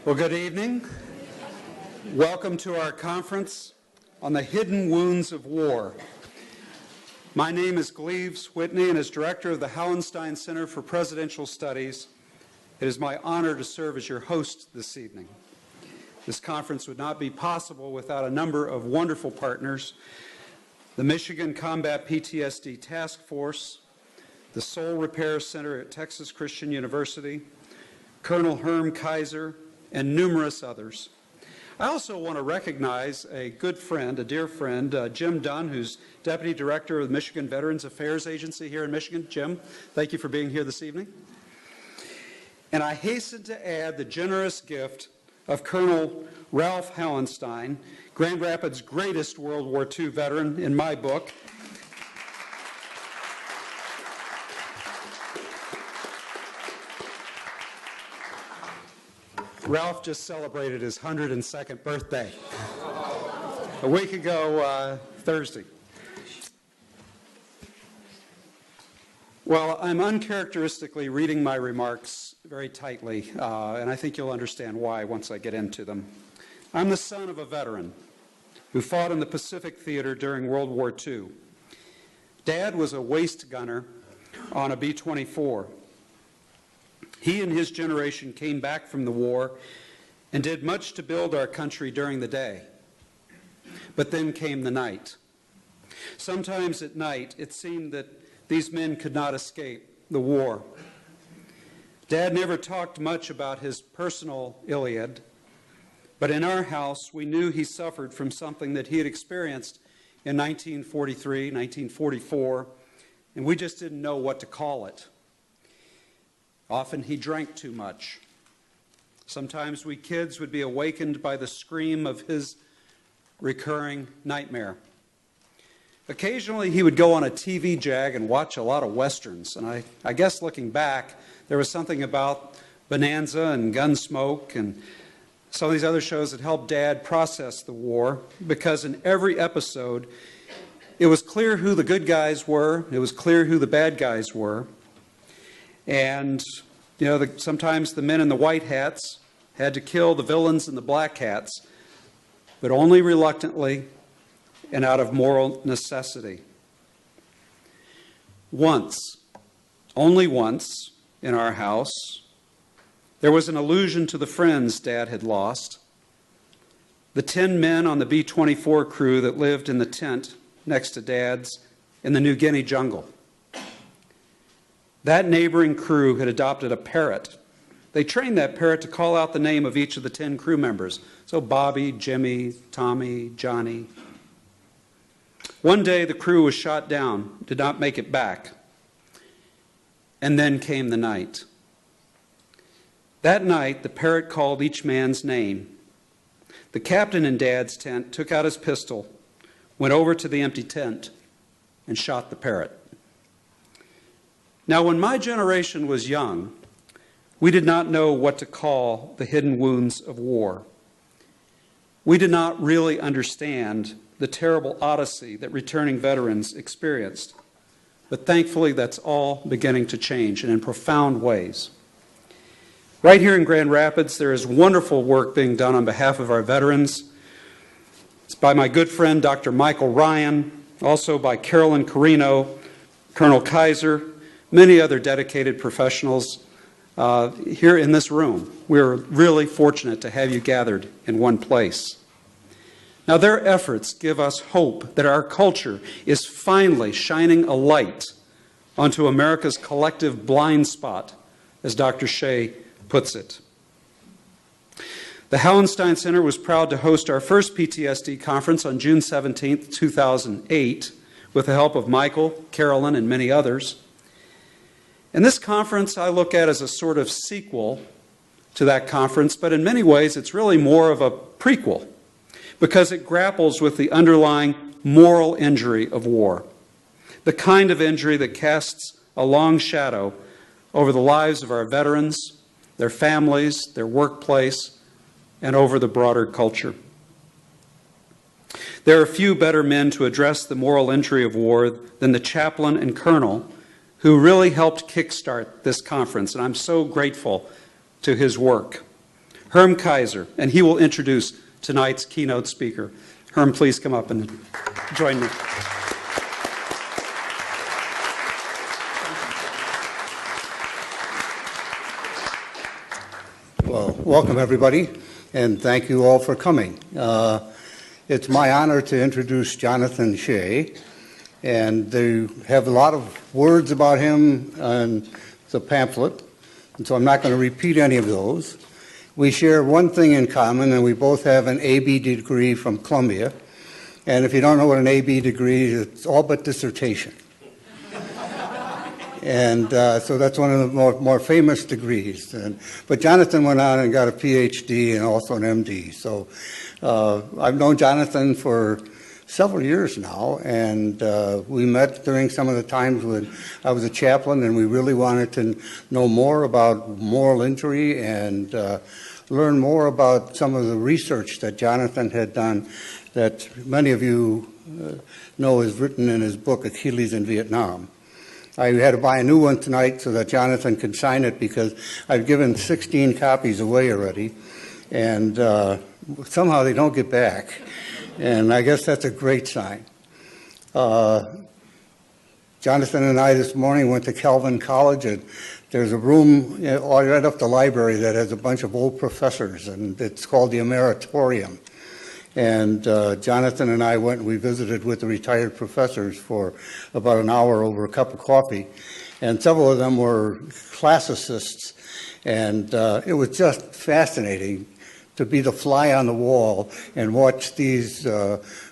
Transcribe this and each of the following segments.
Well, good evening. Welcome to our conference on the hidden wounds of war. My name is Gleaves Whitney, and as director of the Hauenstein Center for Presidential Studies, it is my honor to serve as your host this evening. This conference would not be possible without a number of wonderful partners: the Michigan Combat PTSD Task Force, the Soul Repair Center at Texas Christian University, Colonel Herm Kaiser, and numerous others. I also want to recognize a good friend, a dear friend, Jim Dunn, who's Deputy Director of the Michigan Veterans Affairs Agency here in Michigan. Jim, thank you for being here this evening. And I hasten to add the generous gift of Colonel Ralph Hauenstein, Grand Rapids' greatest World War II veteran in my book. Ralph just celebrated his 102nd birthday a week ago, Thursday. Well, I'm uncharacteristically reading my remarks very tightly, and I think you'll understand why once I get into them. I'm the son of a veteran who fought in the Pacific Theater during World War II. Dad was a waist gunner on a B-24. He and his generation came back from the war and did much to build our country during the day. But then came the night. Sometimes at night, it seemed that these men could not escape the war. Dad never talked much about his personal Iliad, but in our house, we knew he suffered from something that he had experienced in 1943, 1944, and we just didn't know what to call it. Often he drank too much. Sometimes we kids would be awakened by the scream of his recurring nightmare. Occasionally he would go on a TV jag and watch a lot of westerns, and I guess looking back, there was something about Bonanza and Gunsmoke and some of these other shows that helped Dad process the war, because in every episode it was clear who the good guys were, it was clear who the bad guys were. And, you know, sometimes the men in the white hats had to kill the villains in the black hats, but only reluctantly and out of moral necessity. Once, only once, in our house, there was an allusion to the friends Dad had lost. The 10 men on the B-24 crew that lived in the tent next to Dad's in the New Guinea jungle. That neighboring crew had adopted a parrot. They trained that parrot to call out the name of each of the 10 crew members. So Bobby, Jimmy, Tommy, Johnny. One day the crew was shot down, did not make it back. And then came the night. That night, the parrot called each man's name. The captain in Dad's tent took out his pistol, went over to the empty tent, and shot the parrot. Now, when my generation was young, we did not know what to call the hidden wounds of war. We did not really understand the terrible odyssey that returning veterans experienced. But thankfully, that's all beginning to change, and in profound ways. Right here in Grand Rapids, there is wonderful work being done on behalf of our veterans. It's by my good friend, Dr. Michael Ryan, also by Carolyn Carino, Colonel Kaiser, many other dedicated professionals here in this room. We're really fortunate to have you gathered in one place. Now, their efforts give us hope that our culture is finally shining a light onto America's collective blind spot, as Dr. SHAY puts it. The Hauenstein Center was proud to host our first PTSD conference on June 17, 2008, with the help of Michael, Carolyn, and many others. And this conference I look at as a sort of sequel to that conference, but in many ways it's really more of a prequel, because it grapples with the underlying moral injury of war, the kind of injury that casts a long shadow over the lives of our veterans, their families, their workplace, and over the broader culture. There are few better men to address the moral injury of war than the chaplain and colonel who really helped kickstart this conference, and I'm so grateful to his work. Herm Kaiser, and he will introduce tonight's keynote speaker. Herm, please come up and join me. Well, welcome everybody, and thank you all for coming. It's my honor to introduce Jonathan SHAY, and they have a lot of words about him on the pamphlet, and so I'm not going to repeat any of those. We share one thing in common, and we both have an AB degree from Columbia, and if you don't know what an AB degree is, it's all but dissertation. And so that's one of the more famous degrees. But Jonathan went on and got a PhD and also an MD. So I've known Jonathan for several years now, and we met during some of the times when I was a chaplain, and we really wanted to know more about moral injury and learn more about some of the research that Jonathan had done that many of you know is written in his book, Achilles in Vietnam. I had to buy a new one tonight so that Jonathan can sign it because I've given 16 copies away already, and somehow they don't get back, and I guess that's a great sign. Jonathan and I this morning went to Calvin College, and there's a room right up the library that has a bunch of old professors, and it's called the Emeritorium. And Jonathan and I went and we visited with the retired professors for about an hour over a cup of coffee. And several of them were classicists. And it was just fascinating to be the fly on the wall and watch these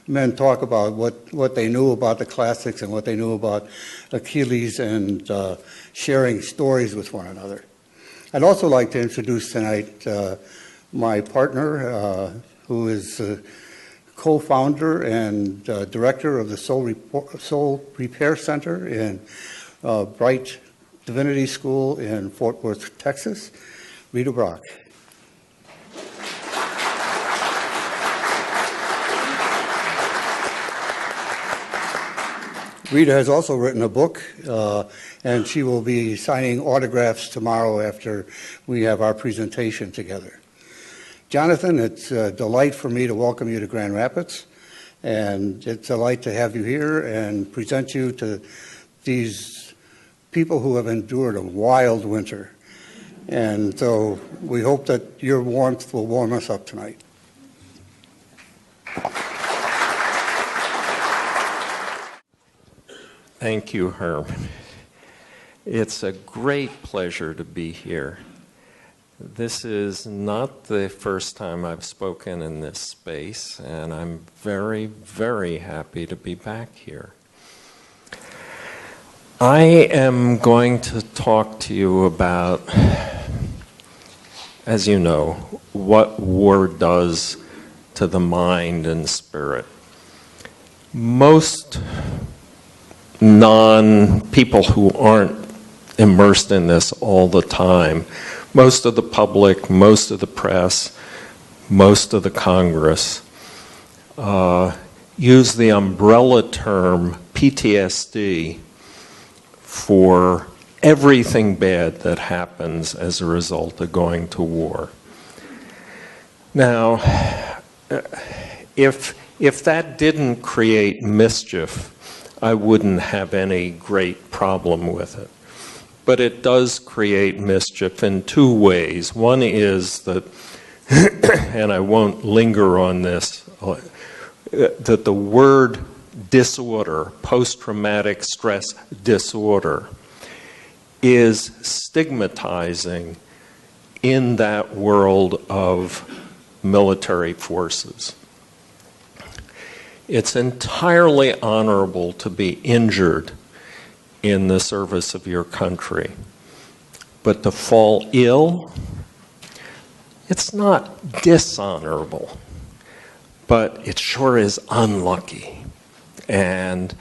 men talk about what they knew about the classics and what they knew about Achilles and sharing stories with one another. I'd also like to introduce tonight my partner, who is co-founder and director of the Soul Repair Center in Bright Divinity School in Fort Worth, Texas, Rita Brock. Rita has also written a book, and she will be signing autographs tomorrow after we have our presentation together. Jonathan, it's a delight for me to welcome you to Grand Rapids, and it's a delight to have you here and present you to these people who have endured a wild winter. And so we hope that your warmth will warm us up tonight. Thank you, Herm. It's a great pleasure to be here. This is not the first time I've spoken in this space, and I'm very, very happy to be back here. I am going to talk to you about, as you know, what war does to the mind and spirit. Most non-people who aren't immersed in this all the time, most of the public, most of the press, most of the Congress use the umbrella term PTSD for everything bad that happens as a result of going to war. Now, if that didn't create mischief, I wouldn't have any great problem with it. But it does create mischief in two ways. One is that, and I won't linger on this, that the word disorder, post-traumatic stress disorder, is stigmatizing in that world of military forces. It's entirely honorable to be injured in the service of your country. But to fall ill, it's not dishonorable, but it sure is unlucky. And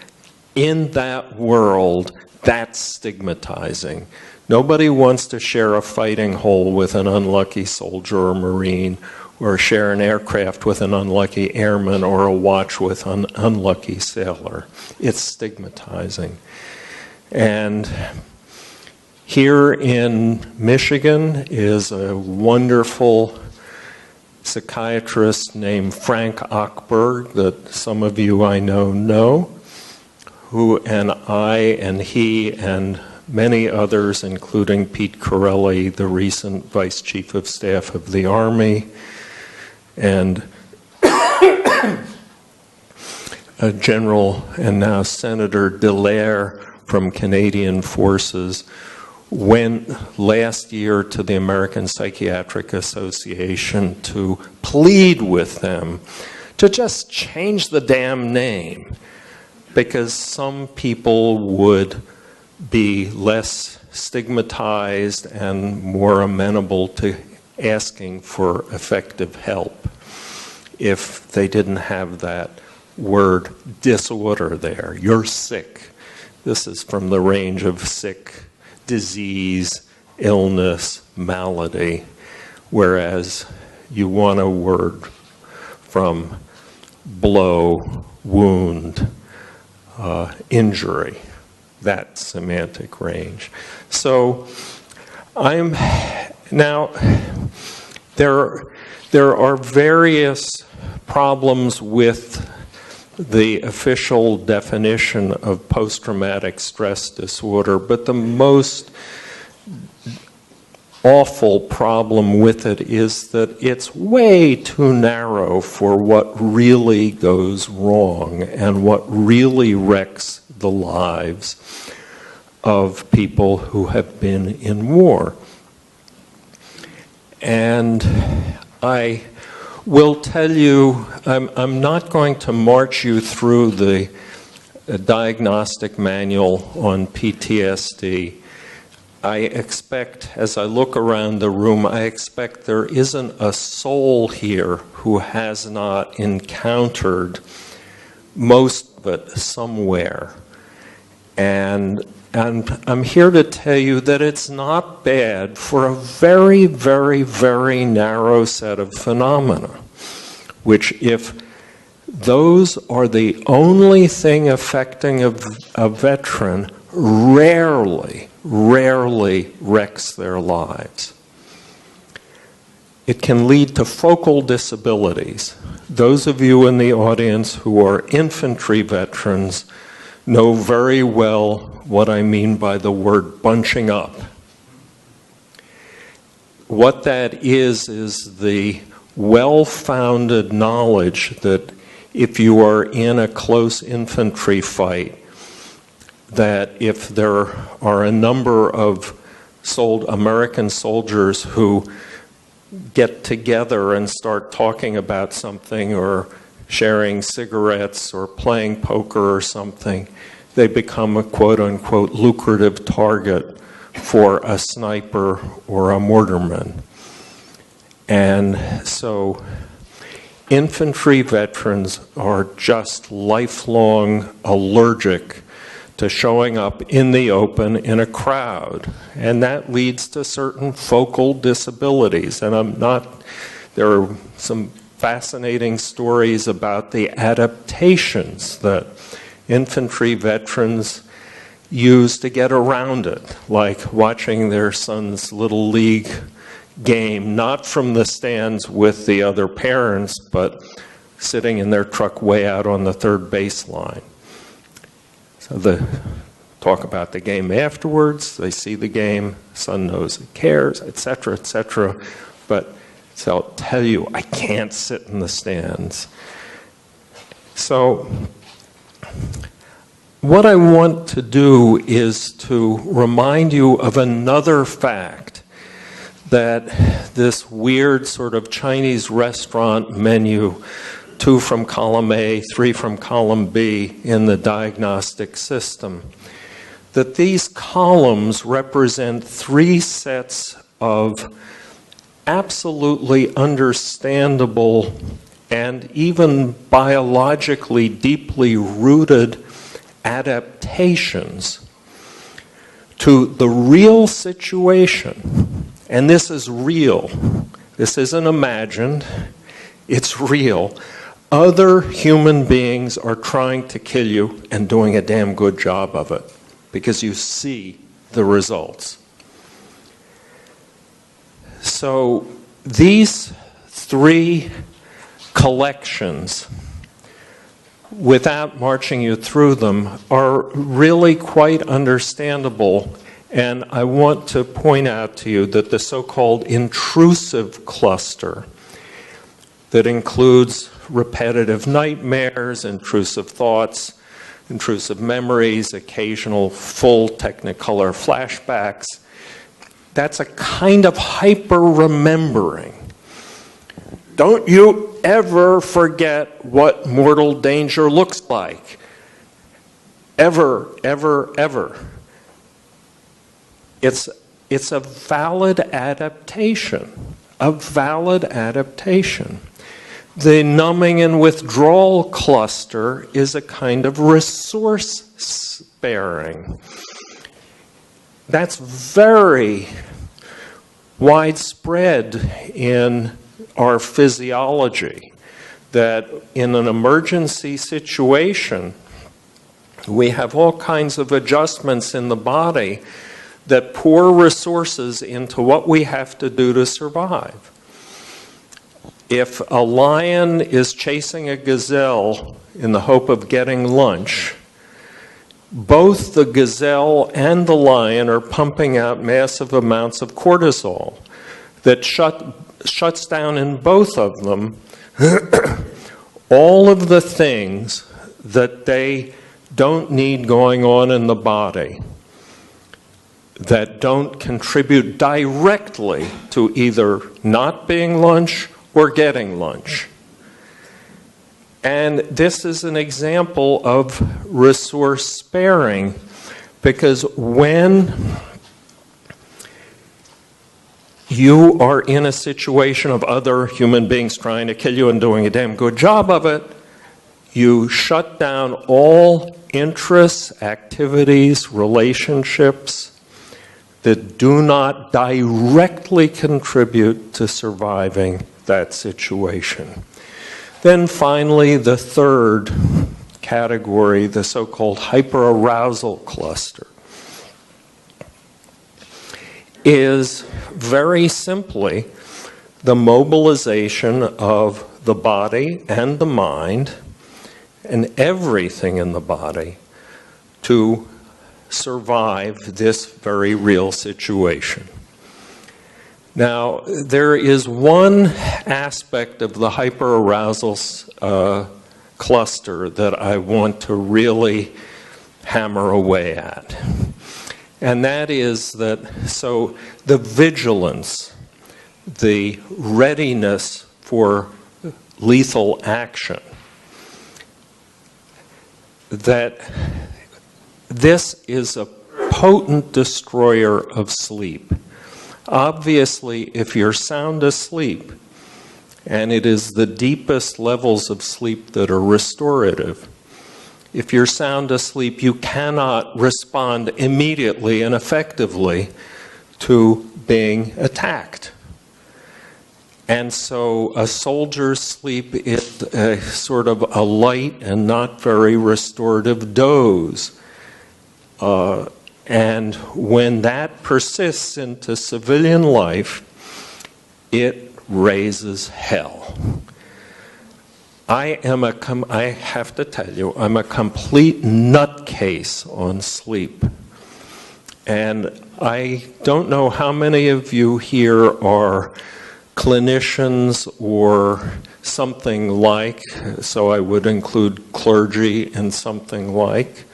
in that world, that's stigmatizing. Nobody wants to share a fighting hole with an unlucky soldier or Marine, or share an aircraft with an unlucky airman, or a watch with an unlucky sailor. It's stigmatizing. And here in Michigan is a wonderful psychiatrist named Frank Ochberg that some of you I know, who and I and he and many others, including Pete Corelli, the recent Vice Chief of Staff of the Army, and General and now Senator Dallaire from Canadian Forces, went last year to the American Psychiatric Association to plead with them to just change the damn name, because some people would be less stigmatized and more amenable to asking for effective help if they didn't have that word disorder there. You're sick. This is from the range of sick, disease, illness, malady, whereas you want a word from blow, wound, injury, that semantic range. So now there are various problems with the official definition of post-traumatic stress disorder, but the most awful problem with it is that it's way too narrow for what really goes wrong and what really wrecks the lives of people who have been in war. And I will tell you, I'm not going to march you through the diagnostic manual on PTSD. I expect, as I look around the room, I expect there isn't a soul here who has not encountered most of it somewhere. And I'm here to tell you that it's not bad for a very, very, very narrow set of phenomena, which if those are the only thing affecting a veteran, rarely wrecks their lives. It can lead to focal disabilities. Those of you in the audience who are infantry veterans know very well what I mean by the word bunching up. What that is the well-founded knowledge that if you are in a close infantry fight, that if there are a number of American soldiers who get together and start talking about something or sharing cigarettes or playing poker or something, they become a quote-unquote lucrative target for a sniper or a mortarman. And so infantry veterans are just lifelong allergic to showing up in the open in a crowd. And that leads to certain focal disabilities. And there are some fascinating stories about the adaptations that infantry veterans use to get around it, like watching their son's little league game, not from the stands with the other parents, but sitting in their truck way out on the third baseline. So they talk about the game afterwards, they see the game, son knows it cares, etc., but they'll tell you, I can't sit in the stands. So what I want to do is to remind you of another fact that this weird sort of Chinese restaurant menu, 2 from column A, 3 from column B in the diagnostic system, that these columns represent 3 sets of absolutely understandable and even biologically deeply rooted adaptations to the real situation. And this is real. This isn't imagined. It's real. Other human beings are trying to kill you and doing a damn good job of it because you see the results. So these 3 collections, without marching you through them, are really quite understandable. And I want to point out to you that the so-called intrusive cluster, that includes repetitive nightmares, intrusive thoughts, intrusive memories, occasional full technicolor flashbacks, that's a kind of hyper-remembering. Don't you ever forget what mortal danger looks like. Ever, ever, ever. It's a valid adaptation. A valid adaptation. The numbing and withdrawal cluster is a kind of resource sparing. That's very widespread in our physiology, that in an emergency situation, we have all kinds of adjustments in the body that pour resources into what we have to do to survive. If a lion is chasing a gazelle in the hope of getting lunch, both the gazelle and the lion are pumping out massive amounts of cortisol that shuts down in both of them all of the things that they don't need going on in the body, that don't contribute directly to either not being lunch or getting lunch. And this is an example of resource sparing, because when you are in a situation of other human beings trying to kill you and doing a damn good job of it, you shut down all interests, activities, relationships that do not directly contribute to surviving that situation. Then finally, the third category, the so-called hyperarousal cluster, is very simply the mobilization of the body and the mind and everything in the body to survive this very real situation. Now, there is one aspect of the hyperarousal cluster that I want to really hammer away at. And that is that, so the vigilance, the readiness for lethal action, that this is a potent destroyer of sleep. Obviously, if you're sound asleep, and it is the deepest levels of sleep that are restorative, if you're sound asleep, you cannot respond immediately and effectively to being attacked. And so a soldier's sleep is a sort of a light and not very restorative doze. And when that persists into civilian life, it raises hell. I have to tell you, I'm a complete nutcase on sleep. And I don't know how many of you here are clinicians or something like, so I would include clergy and something like.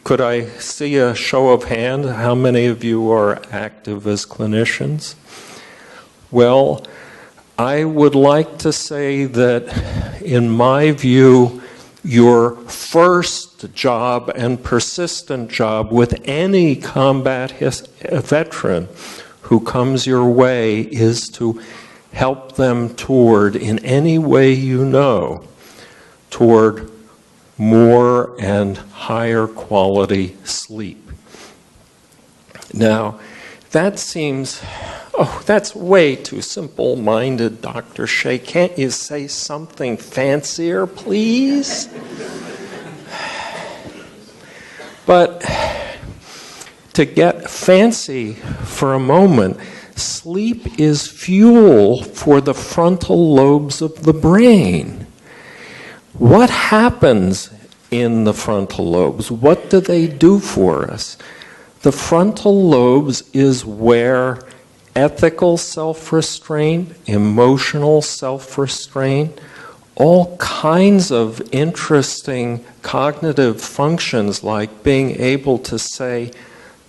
Could I see a show of hands? How many of you are active as clinicians? Well, I would like to say that, in my view, your first job and persistent job with any combat veteran who comes your way is to help them toward, in any way you know, toward more and higher quality sleep. Now, that seems, that's way too simple-minded, Dr. Shay. Can't you say something fancier, please? But to get fancy for a moment, sleep is fuel for the frontal lobes of the brain. What happens in the frontal lobes? What do they do for us? The frontal lobes is where ethical self-restraint, emotional self-restraint, all kinds of interesting cognitive functions like being able to say,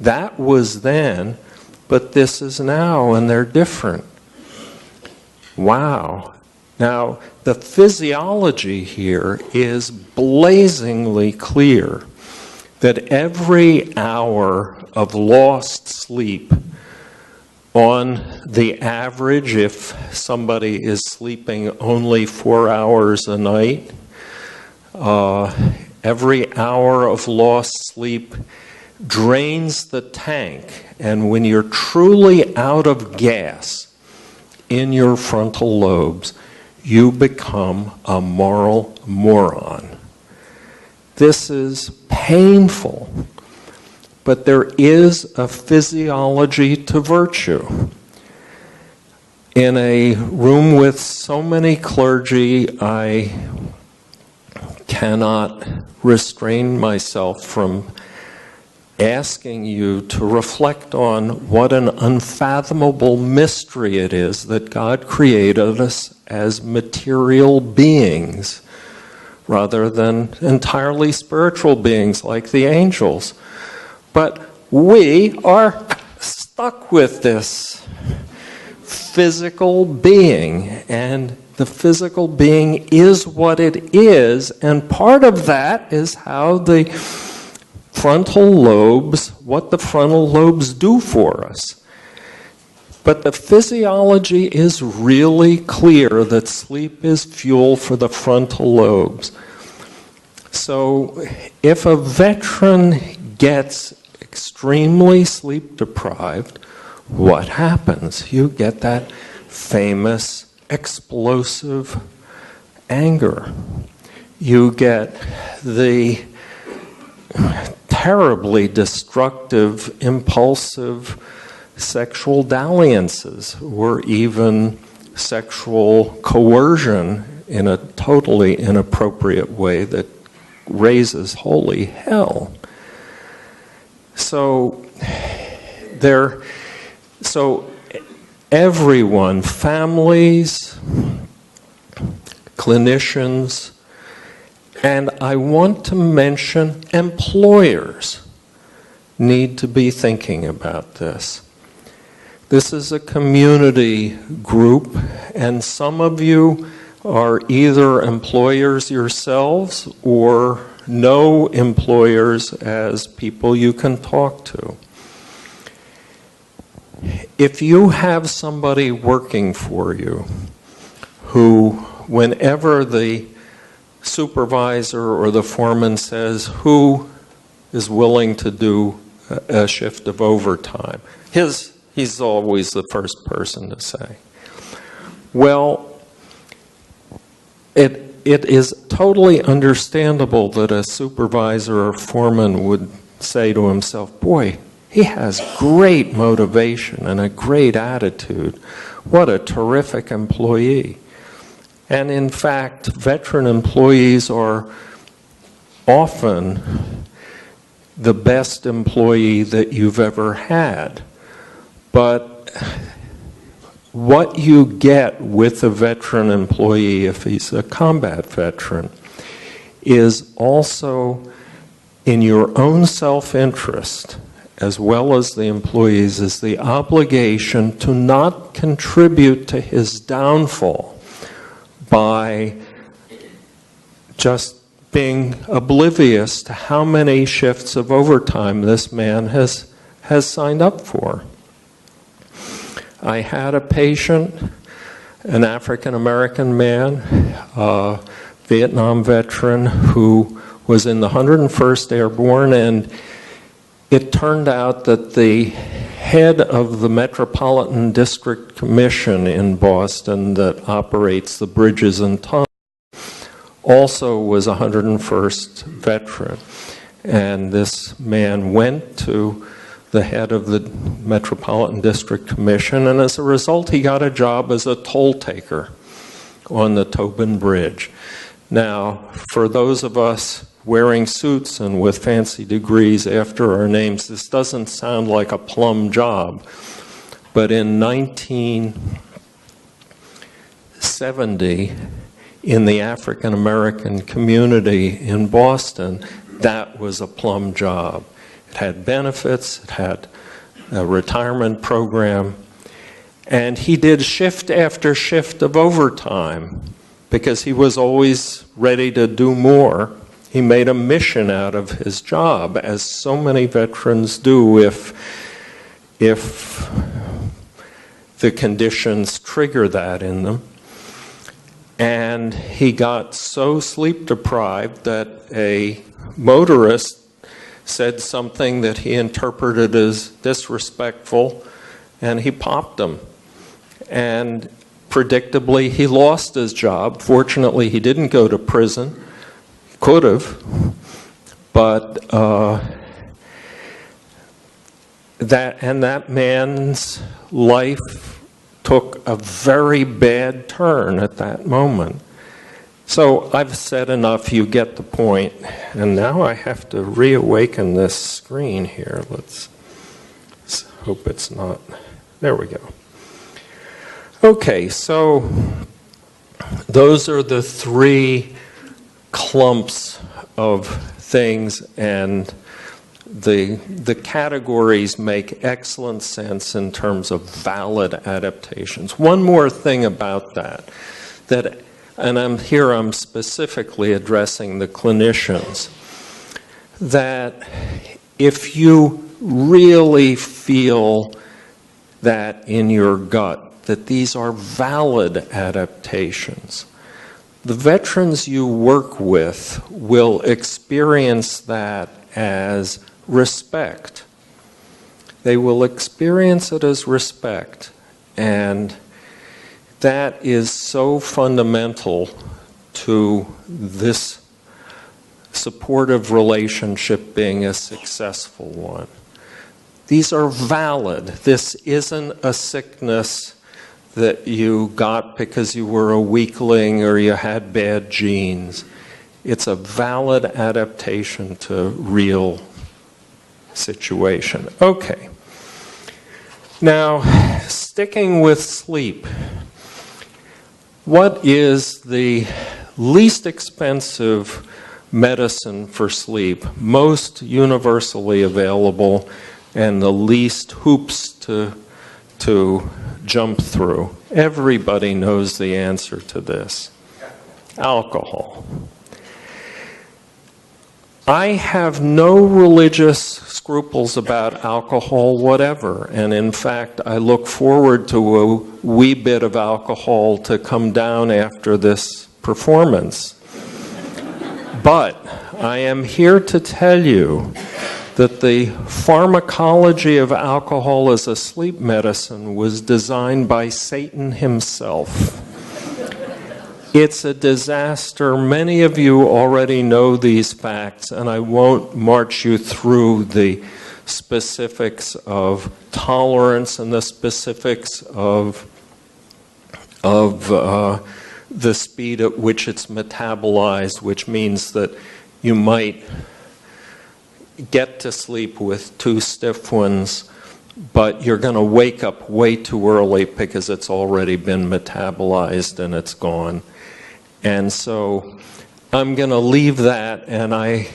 that was then, but this is now, and they're different. Wow. Now, the physiology here is blazingly clear that every hour of lost sleep, on the average, if somebody is sleeping only 4 hours a night, every hour of lost sleep drains the tank, and when you're truly out of gas in your frontal lobes, you become a moral moron. This is painful, but there is a physiology to virtue. In a room with so many clergy, I cannot restrain myself from asking you to reflect on what an unfathomable mystery it is that God created us as material beings rather than entirely spiritual beings like the angels. But we are stuck with this physical being, and the physical being is what it is, and part of that is how the frontal lobes, what the frontal lobes do for us. But the physiology is really clear that sleep is fuel for the frontal lobes. So if a veteran gets extremely sleep deprived, what happens? You get that famous explosive anger. You get the terribly destructive, impulsive sexual dalliances, or even sexual coercion in a totally inappropriate way that raises holy hell. So everyone, families, clinicians, and I want to mention employers need to be thinking about this. This is a community group, and some of you are either employers yourselves or know employers as people you can talk to. If you have somebody working for you who, whenever the supervisor or the foreman says, who is willing to do a shift of overtime, he's always the first person to say. Well, it is totally understandable that a supervisor or foreman would say to himself, boy, he has great motivation and a great attitude. What a terrific employee. And in fact, veteran employees are often the best employee that you've ever had. But what you get with a veteran employee, if he's a combat veteran, is also in your own self-interest, as well as the employees, is the obligation to not contribute to his downfall by just being oblivious to how many shifts of overtime this man has signed up for. I had a patient, an African-American man, a Vietnam veteran, who was in the 101st Airborne, and it turned out that the head of the Metropolitan District Commission in Boston that operates the bridges and tunnels also was a 101st veteran. And this man went to the head of the Metropolitan District Commission, and as a result, he got a job as a toll taker on the Tobin Bridge. Now, for those of us wearing suits and with fancy degrees after our names, this doesn't sound like a plum job, but in 1970, in the African American community in Boston, that was a plum job. It had benefits, it had a retirement program, and he did shift after shift of overtime because he was always ready to do more. He made a mission out of his job, as so many veterans do if the conditions trigger that in them. And he got so sleep deprived that a motorist said something that he interpreted as disrespectful, and he popped him. And predictably, he lost his job. Fortunately, he didn't go to prison. He could have. But that man's life took a very bad turn at that moment. So I've said enough, you get the point. And now I have to reawaken this screen here. Let's hope it's not. There we go. Okay, so those are the three clumps of things, and the categories make excellent sense in terms of valid adaptations. One more thing about that, and I'm specifically addressing the clinicians, that if you really feel that in your gut, that these are valid adaptations, the veterans you work with will experience that as respect. They will experience it as respect, and that is so fundamental to this supportive relationship being a successful one. These are valid. This isn't a sickness that you got because you were a weakling or you had bad genes. It's a valid adaptation to real situation. Okay. Now, sticking with sleep, what is the least expensive medicine for sleep, most universally available, and the least hoops to jump through? Everybody knows the answer to this. Alcohol. I have no religious scruples about alcohol whatever, and in fact I look forward to a wee bit of alcohol to come down after this performance. But I am here to tell you that the pharmacology of alcohol as a sleep medicine was designed by Satan himself. It's a disaster. Many of you already know these facts, and I won't march you through the specifics of tolerance and the specifics of the speed at which it's metabolized, which means that you might get to sleep with 2 stiff ones, but you're going to wake up way too early because it's already been metabolized and it's gone. And so I'm going to leave that, and I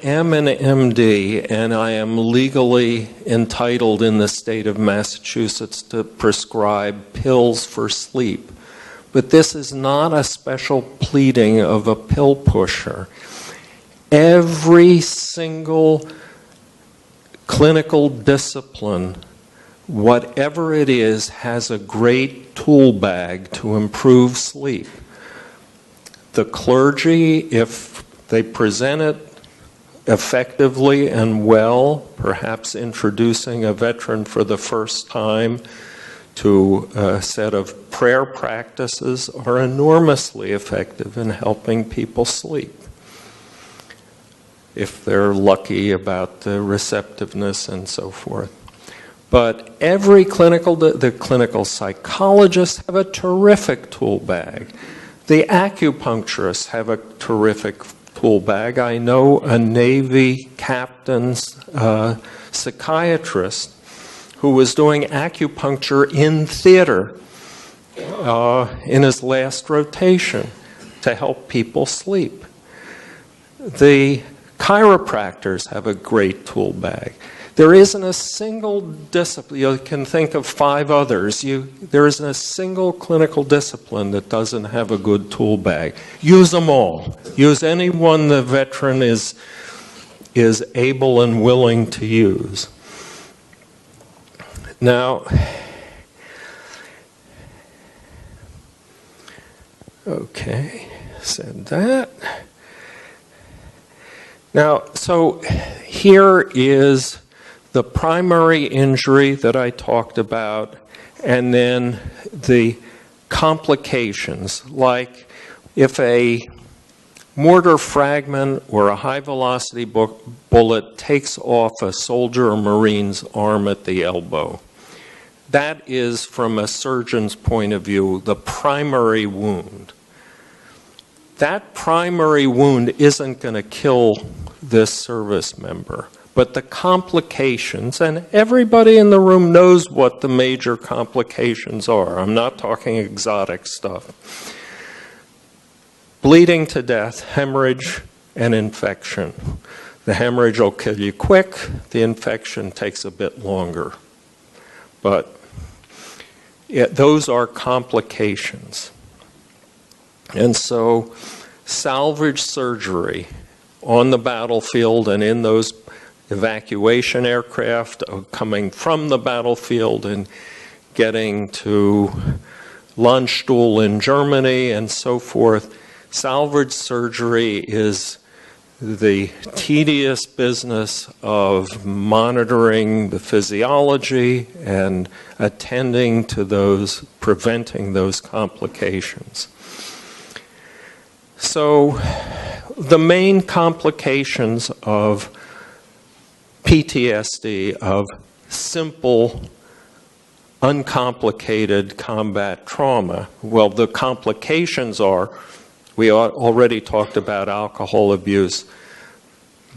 am an MD, and I am legally entitled in the state of Massachusetts to prescribe pills for sleep. But this is not a special pleading of a pill pusher. Every single clinical discipline, whatever it is, has a great tool bag to improve sleep. The clergy, if they present it effectively and well, perhaps introducing a veteran for the first time to a set of prayer practices are enormously effective in helping people sleep, if they're lucky about the receptiveness and so forth. But every the clinical psychologists have a terrific tool bag. The acupuncturists have a terrific tool bag. I know a Navy captain's psychiatrist who was doing acupuncture in theater in his last rotation to help people sleep. The chiropractors have a great tool bag. There isn't a single discipline, you can think of 5 others, there isn't a single clinical discipline that doesn't have a good tool bag. Use them all. Use any one the veteran is able and willing to use. Now, okay, said that. Now, so here is the primary injury that I talked about, and then the complications, like if a mortar fragment or a high-velocity bullet takes off a soldier or Marine's arm at the elbow. That is, from a surgeon's point of view, the primary wound. That primary wound isn't going to kill this service member. But the complications, and everybody in the room knows what the major complications are. I'm not talking exotic stuff. Bleeding to death, hemorrhage, and infection. The hemorrhage will kill you quick. The infection takes a bit longer. But those are complications. And so salvage surgery on the battlefield and in those evacuation aircraft coming from the battlefield and getting to Landstuhl in Germany and so forth. Salvage surgery is the tedious business of monitoring the physiology and attending to those, preventing those complications. So the main complications of PTSD, of simple, uncomplicated combat trauma, well, the complications are, we already talked about alcohol abuse,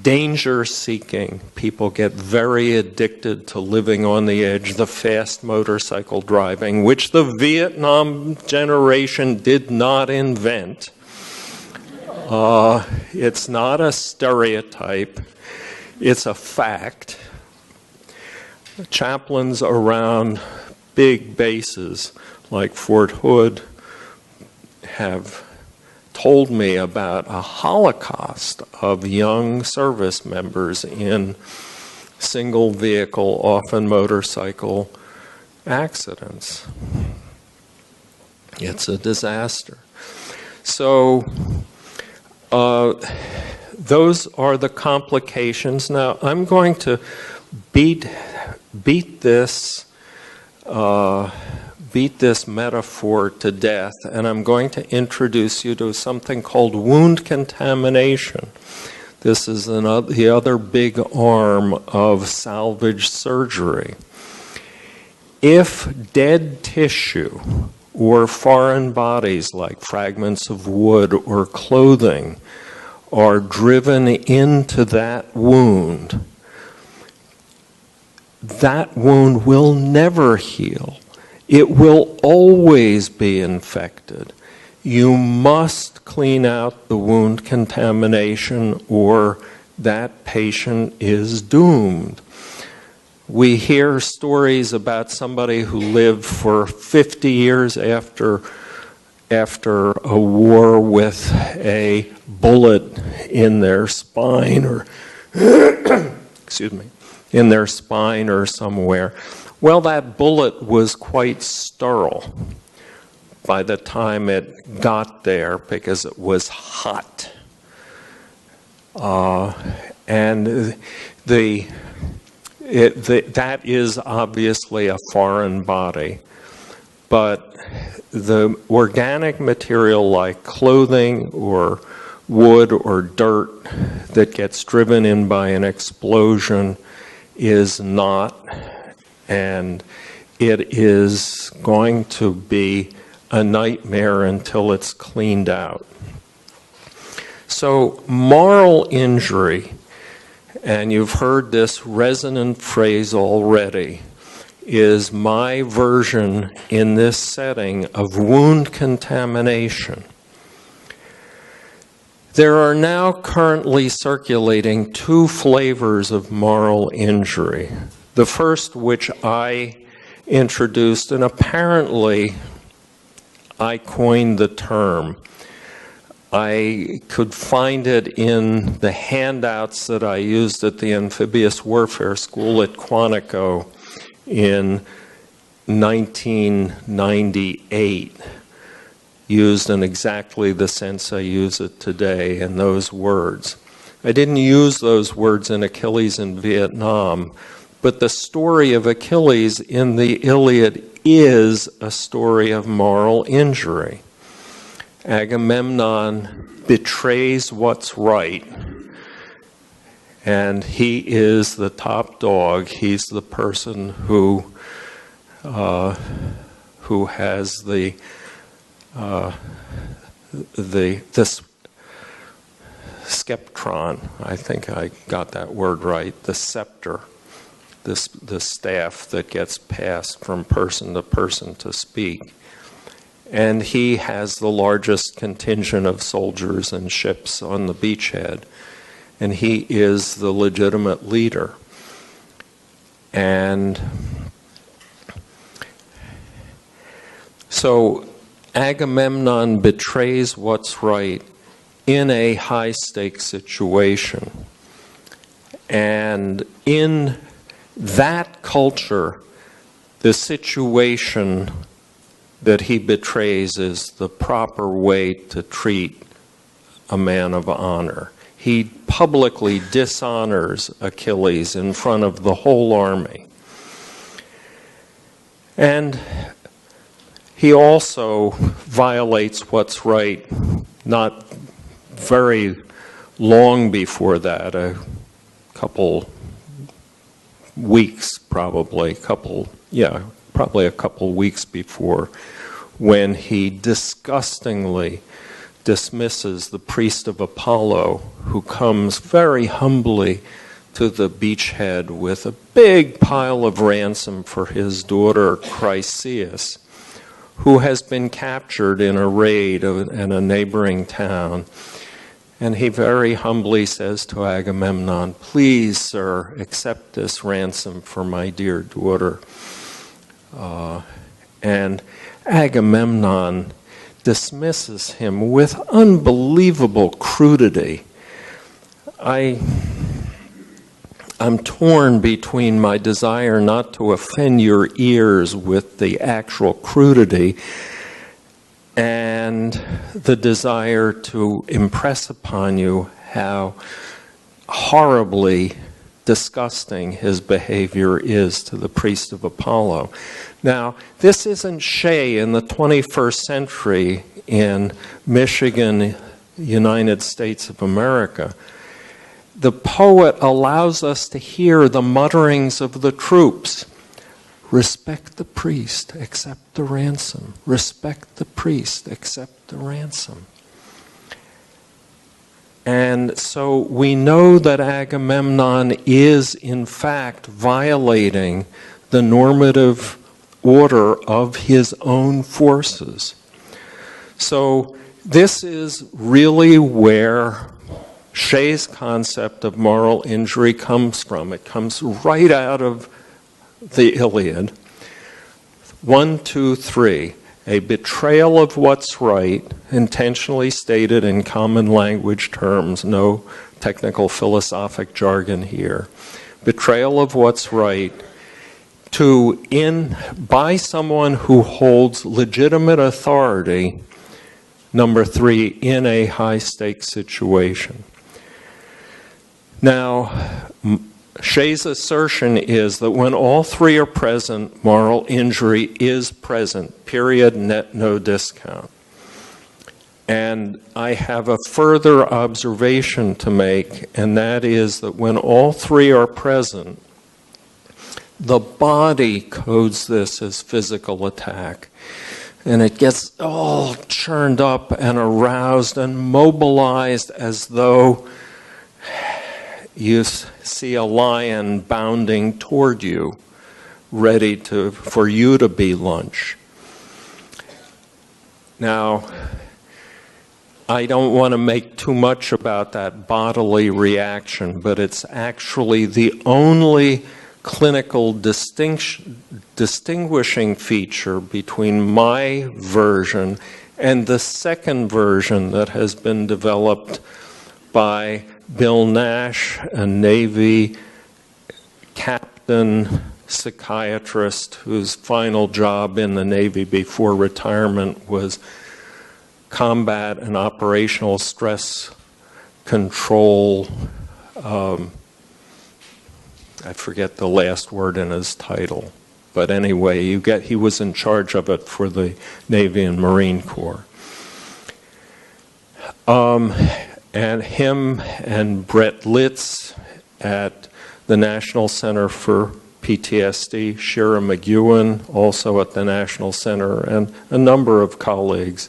danger seeking. People get very addicted to living on the edge, the fast motorcycle driving, which the Vietnam generation did not invent. It's not a stereotype. It's a fact. Chaplains around big bases like Fort Hood have told me about a holocaust of young service members in single vehicle, often motorcycle accidents. It's a disaster. So those are the complications. Now, I'm going to beat this metaphor to death, and I'm going to introduce you to something called wound contamination. This is the other big arm of salvage surgery. If dead tissue or foreign bodies like fragments of wood or clothing are driven into that wound will never heal. It will always be infected. You must clean out the wound contamination or that patient is doomed. We hear stories about somebody who lived for 50 years after a war with a bullet in their spine or in their spine or somewhere. Well, that bullet was quite sterile by the time it got there because it was hot. And that is obviously a foreign body. but the organic material like clothing or wood or dirt that gets driven in by an explosion is not, and it is going to be a nightmare until it's cleaned out. So moral injury, and you've heard this resonant phrase already, is my version in this setting of wound contamination. There are now currently circulating two flavors of moral injury. The first, which I introduced, and apparently I coined the term. I could find it in the handouts that I used at the Amphibious Warfare School at Quantico in 1998, used in exactly the sense I use it today in those words. I didn't use those words in Achilles in Vietnam, but the story of Achilles in the Iliad is a story of moral injury. Agamemnon betrays what's right, and he is the top dog. He's the person who has the skeptron. I think I got that word right. The scepter, the staff that gets passed from person to person to speak. And he has the largest contingent of soldiers and ships on the beachhead. And he is the legitimate leader. And so Agamemnon betrays what's right in a high-stakes situation. And in that culture, the situation that he betrays is the proper way to treat a man of honor. He publicly dishonors Achilles in front of the whole army. And he also violates what's right not very long before that, a couple weeks probably, probably a couple weeks before, when he disgustingly dismisses the priest of Apollo, who comes very humbly to the beachhead with a big pile of ransom for his daughter Chryseis, who has been captured in a raid in a neighboring town. And he very humbly says to Agamemnon, "Please, sir, accept this ransom for my dear daughter." And Agamemnon dismisses him with unbelievable crudity. I'm torn between my desire not to offend your ears with the actual crudity and the desire to impress upon you how horribly disgusting his behavior is to the priest of Apollo. Now, this isn't SHAY in the 21st century in Michigan, United States of America. The poet allows us to hear the mutterings of the troops. Respect the priest, accept the ransom. Respect the priest, accept the ransom. And so we know that Agamemnon is, in fact, violating the normative order of his own forces. So this is really where SHAY's concept of moral injury comes from. It comes right out of the Iliad. 1, 2, 3. A betrayal of what's right, intentionally stated in common language terms, no technical philosophic jargon here. Betrayal of what's right by someone who holds legitimate authority. Number 3, in a high-stakes situation. Now, Shay's assertion is that when all three are present, moral injury is present, period, net, no discount. And I have a further observation to make, and that is that when all three are present, the body codes this as physical attack. And it gets all churned up and aroused and mobilized as though you see a lion bounding toward you, ready for you to be lunch. Now, I don't want to make too much about that bodily reaction, but it's actually the only clinical distinguishing feature between my version and the second version that has been developed by Bill Nash, a Navy captain psychiatrist whose final job in the Navy before retirement was combat and operational stress control. I forget the last word in his title, but anyway, he was in charge of it for the Navy and Marine Corps. And him and Brett Litz at the National Center for PTSD, Shira McEwen, also at the National Center, and a number of colleagues.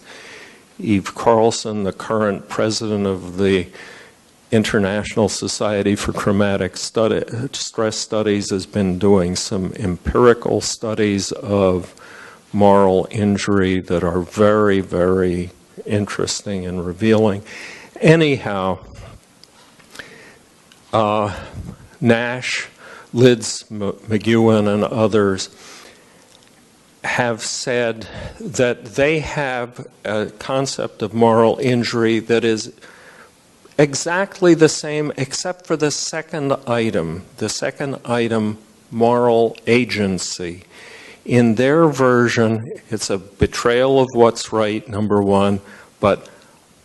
Eve Carlson, the current president of the International Society for Traumatic Stress Studies, has been doing some empirical studies of moral injury that are very, very interesting and revealing. Anyhow, Nash, Litz, McEwen, and others have said that they have a concept of moral injury that is exactly the same except for the second item, moral agency. In their version, it's a betrayal of what's right, number one, but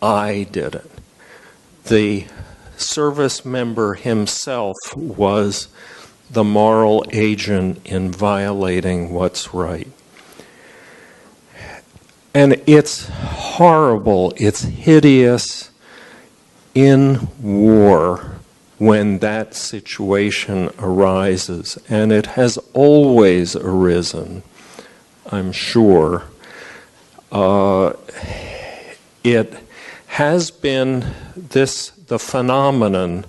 I did it. The service member himself was the moral agent in violating what's right. And it's horrible, it's hideous in war when that situation arises. And it has always arisen, I'm sure. It has been the phenomenon,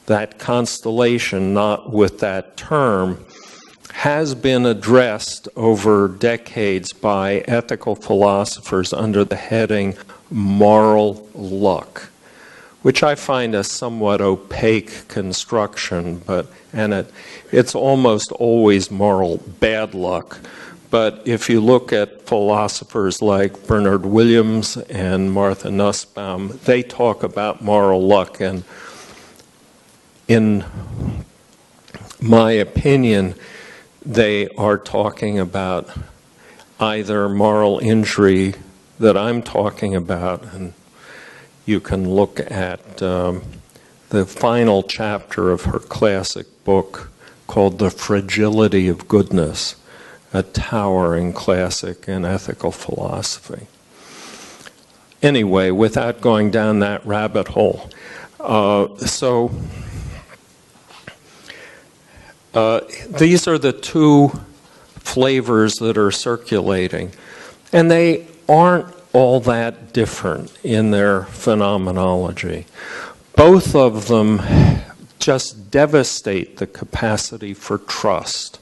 that constellation, not with that term, has been addressed over decades by ethical philosophers under the heading moral luck, which I find a somewhat opaque construction, it's almost always moral bad luck. But if you look at philosophers like Bernard Williams and Martha Nussbaum, they talk about moral luck, and in my opinion, they are talking about either moral injury that I'm talking about, and you can look at the final chapter of her classic book called The Fragility of Goodness, a towering classic in ethical philosophy. Anyway, without going down that rabbit hole, these are the two flavors that are circulating, and they aren't all that different in their phenomenology. Both of them just devastate the capacity for trust,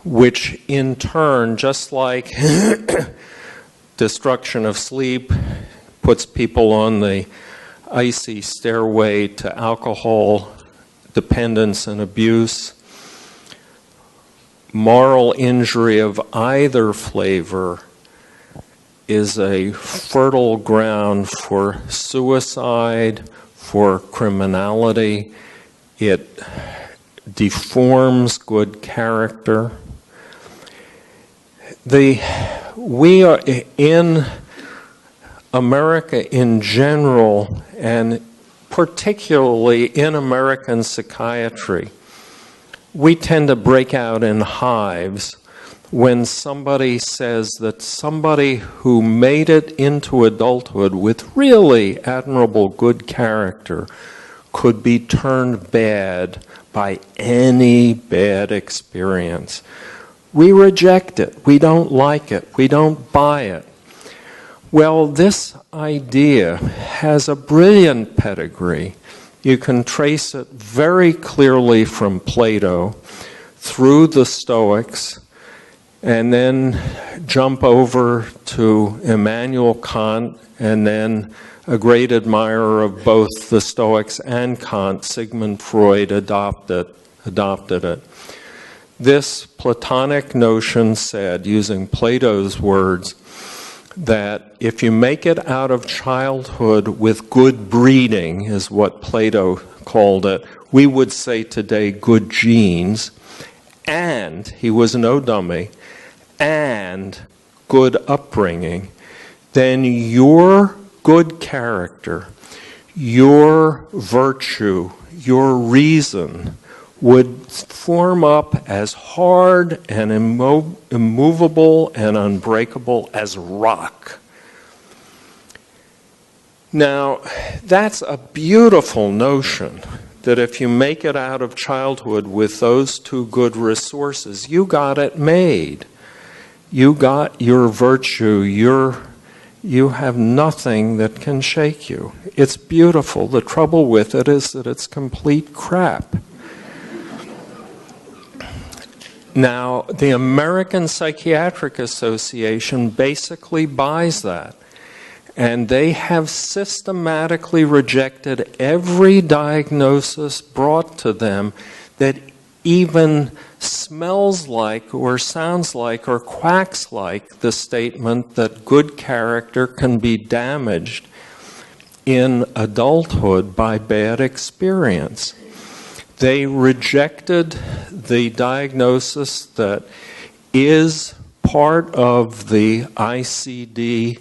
which in turn, just like destruction of sleep puts people on the icy stairway to alcohol dependence and abuse, moral injury of either flavor is a fertile ground for suicide, for criminality. It deforms good character. We are in America in general, and particularly in American psychiatry, we tend to break out in hives when somebody says that somebody who made it into adulthood with really admirable good character could be turned bad by any bad experience. We reject it. We don't like it. We don't buy it. Well, this idea has a brilliant pedigree. You can trace it very clearly from Plato through the Stoics, and then jump over to Immanuel Kant, and then a great admirer of both the Stoics and Kant, Sigmund Freud, adopted it. This Platonic notion said, using Plato's words, that if you make it out of childhood with good breeding, is what Plato called it, we would say today good genes, and, he was no dummy, and good upbringing, then your good character, your virtue, your reason would form up as hard and immovable and unbreakable as rock. Now, that's a beautiful notion, that if you make it out of childhood with those two good resources, you got it made. You got your virtue, you have nothing that can shake you. It's beautiful. The trouble with it is that it's complete crap. Now, the American Psychiatric Association basically buys that. And they have systematically rejected every diagnosis brought to them that even smells like or sounds like or quacks like the statement that good character can be damaged in adulthood by bad experience. They rejected the diagnosis that is part of the ICD,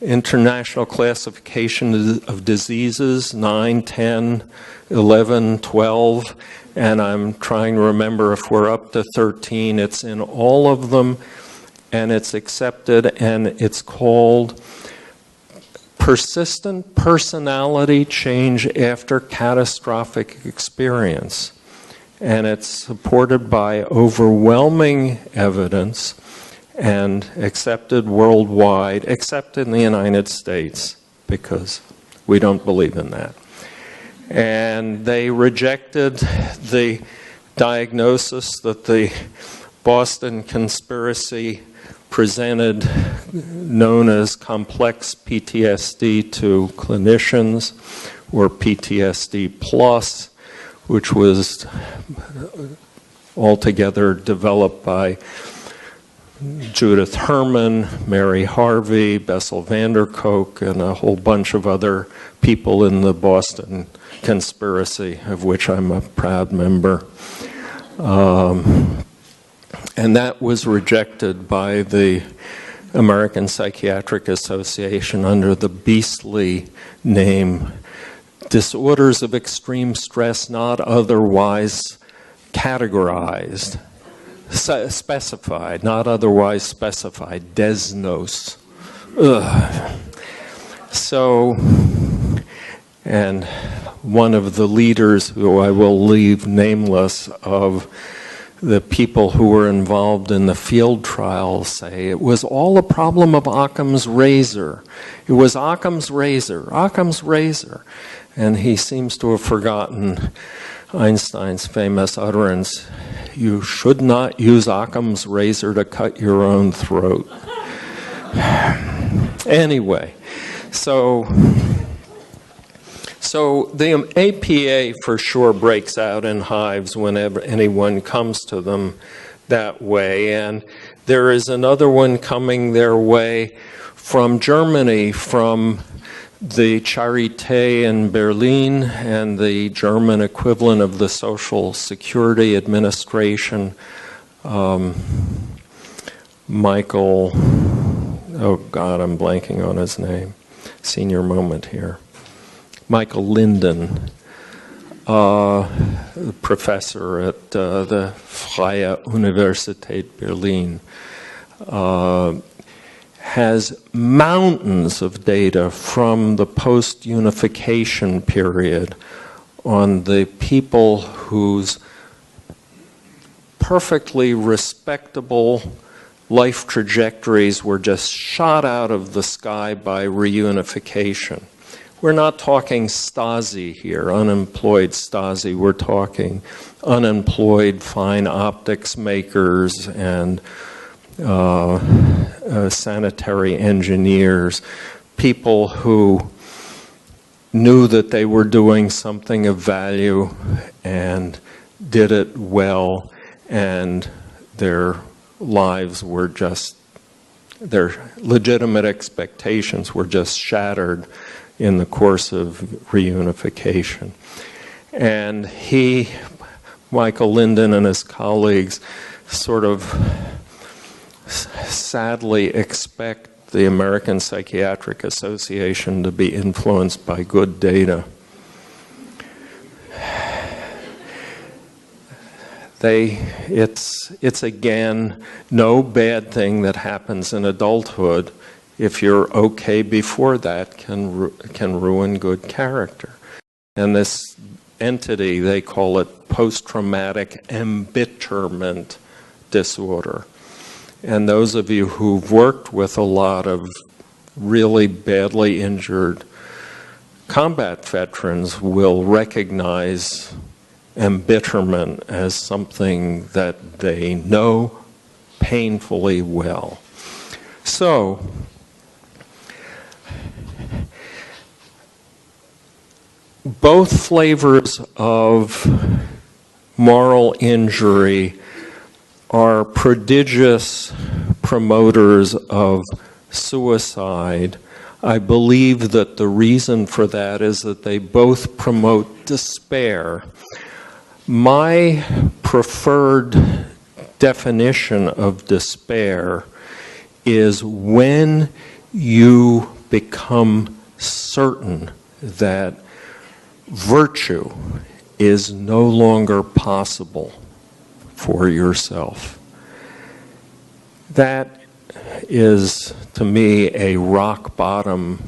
International Classification of Diseases, 9, 10, 11, 12, and I'm trying to remember if we're up to 13. It's in all of them, and it's accepted, and it's called Persistent Personality Change After Catastrophic Experience. And it's supported by overwhelming evidence and accepted worldwide, except in the United States, because we don't believe in that. And they rejected the diagnosis that the Boston conspiracy presented, known as complex PTSD to clinicians, or PTSD plus, which was altogether developed by Judith Herman, Mary Harvey, Bessel van der Kolk, and a whole bunch of other people in the Boston conspiracy, of which I'm a proud member. And that was rejected by the American Psychiatric Association under the beastly name Disorders of Extreme Stress Not Otherwise Categorized. Specified, not otherwise specified, DESNOS. Ugh. So, and one of the leaders, who I will leave nameless, of the people who were involved in the field trials say it was all a problem of Occam's razor. It was Occam's razor, Occam's razor. And he seems to have forgotten Einstein's famous utterance, "You should not use Occam's razor to cut your own throat." Anyway, so the APA for sure breaks out in hives whenever anyone comes to them that way. And there is another one coming their way from Germany, from the Charité in Berlin and the German equivalent of the Social Security Administration, Michael, oh God, I'm blanking on his name. Senior moment here. Michael Linden, professor at the Freie Universität Berlin, has mountains of data from the post-unification period on the people whose perfectly respectable life trajectories were just shot out of the sky by reunification. We're not talking Stasi here, unemployed Stasi. We're talking unemployed fine optics makers and sanitary engineers, people who knew that they were doing something of value and did it well, and their lives were just, their legitimate expectations were just shattered in the course of reunification. And he, Michael Linden and his colleagues, sort of sadly expect the American Psychiatric Association to be influenced by good data. It's again no bad thing that happens in adulthood if you're okay before that can ruin good character. And this entity, they call it post-traumatic embitterment disorder. And those of you who've worked with a lot of really badly injured combat veterans will recognize embitterment as something that they know painfully well. So, both flavors of moral injury are prodigious promoters of suicide. I believe that the reason for that is that they both promote despair. My preferred definition of despair is when you become certain that virtue is no longer possible for yourself. That is, to me, a rock bottom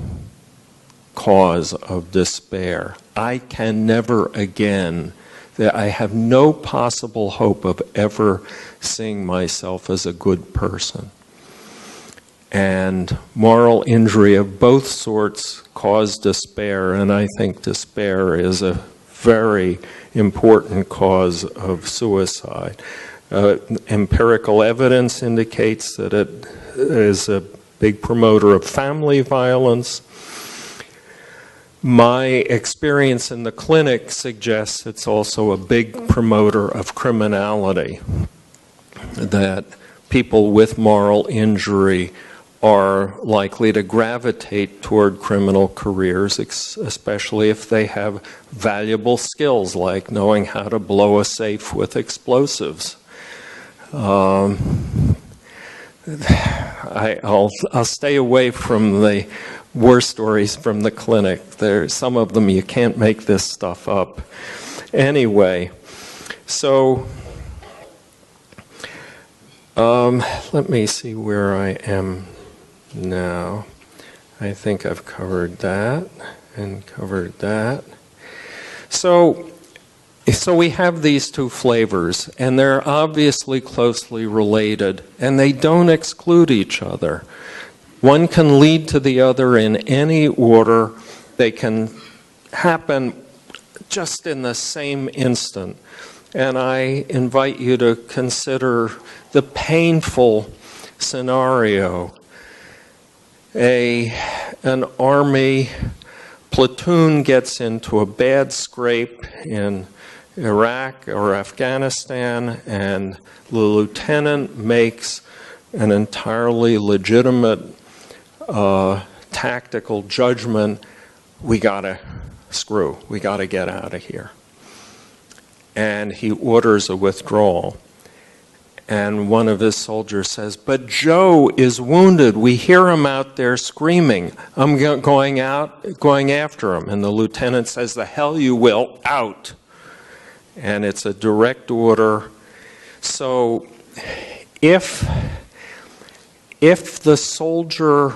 cause of despair. I can never again, I have no possible hope of ever seeing myself as a good person. And moral injury of both sorts cause despair, and I think despair is a very important cause of suicide. Empirical evidence indicates that it is a big promoter of family violence. My experience in the clinic suggests it's also a big promoter of criminality, that people with moral injury are likely to gravitate toward criminal careers, especially if they have valuable skills like knowing how to blow a safe with explosives. I'll stay away from the war stories from the clinic. Some of them you can't make this stuff up. Anyway, so let me see where I am now. I think I've covered that and covered that. So we have these two flavors, and they're obviously closely related, and they don't exclude each other. One can lead to the other in any order. They can happen just in the same instant. And I invite you to consider the painful scenario. An army platoon gets into a bad scrape in Iraq or Afghanistan, and the lieutenant makes an entirely legitimate tactical judgment. We gotta get out of here. And he orders a withdrawal. And one of his soldiers says, "But Joe is wounded. We hear him out there screaming. I'm going after him." And the lieutenant says, "The hell you will, out." And it's a direct order. So if the soldier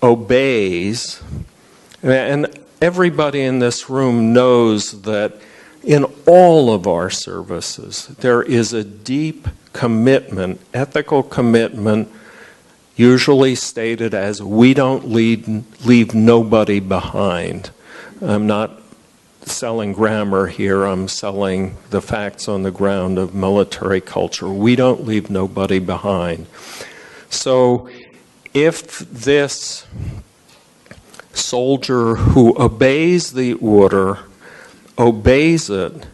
obeys, and everybody in this room knows that in all of our services, there is a deep commitment, ethical commitment, usually stated as, we don't leave nobody behind. I'm not selling grammar here, I'm selling the facts on the ground of military culture. We don't leave nobody behind. So if this soldier who obeys the order obeys it,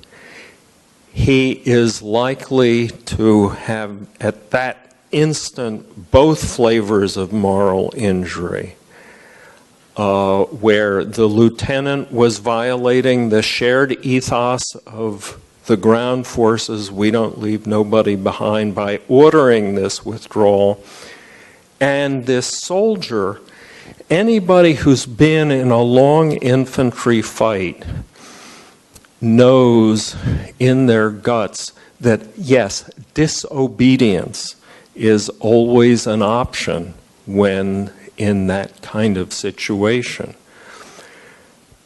he is likely to have at that instant both flavors of moral injury, where the lieutenant was violating the shared ethos of the ground forces, we don't leave nobody behind, by ordering this withdrawal. And this soldier, anybody who's been in a long infantry fight knows in their guts that, yes, disobedience is always an option when in that kind of situation.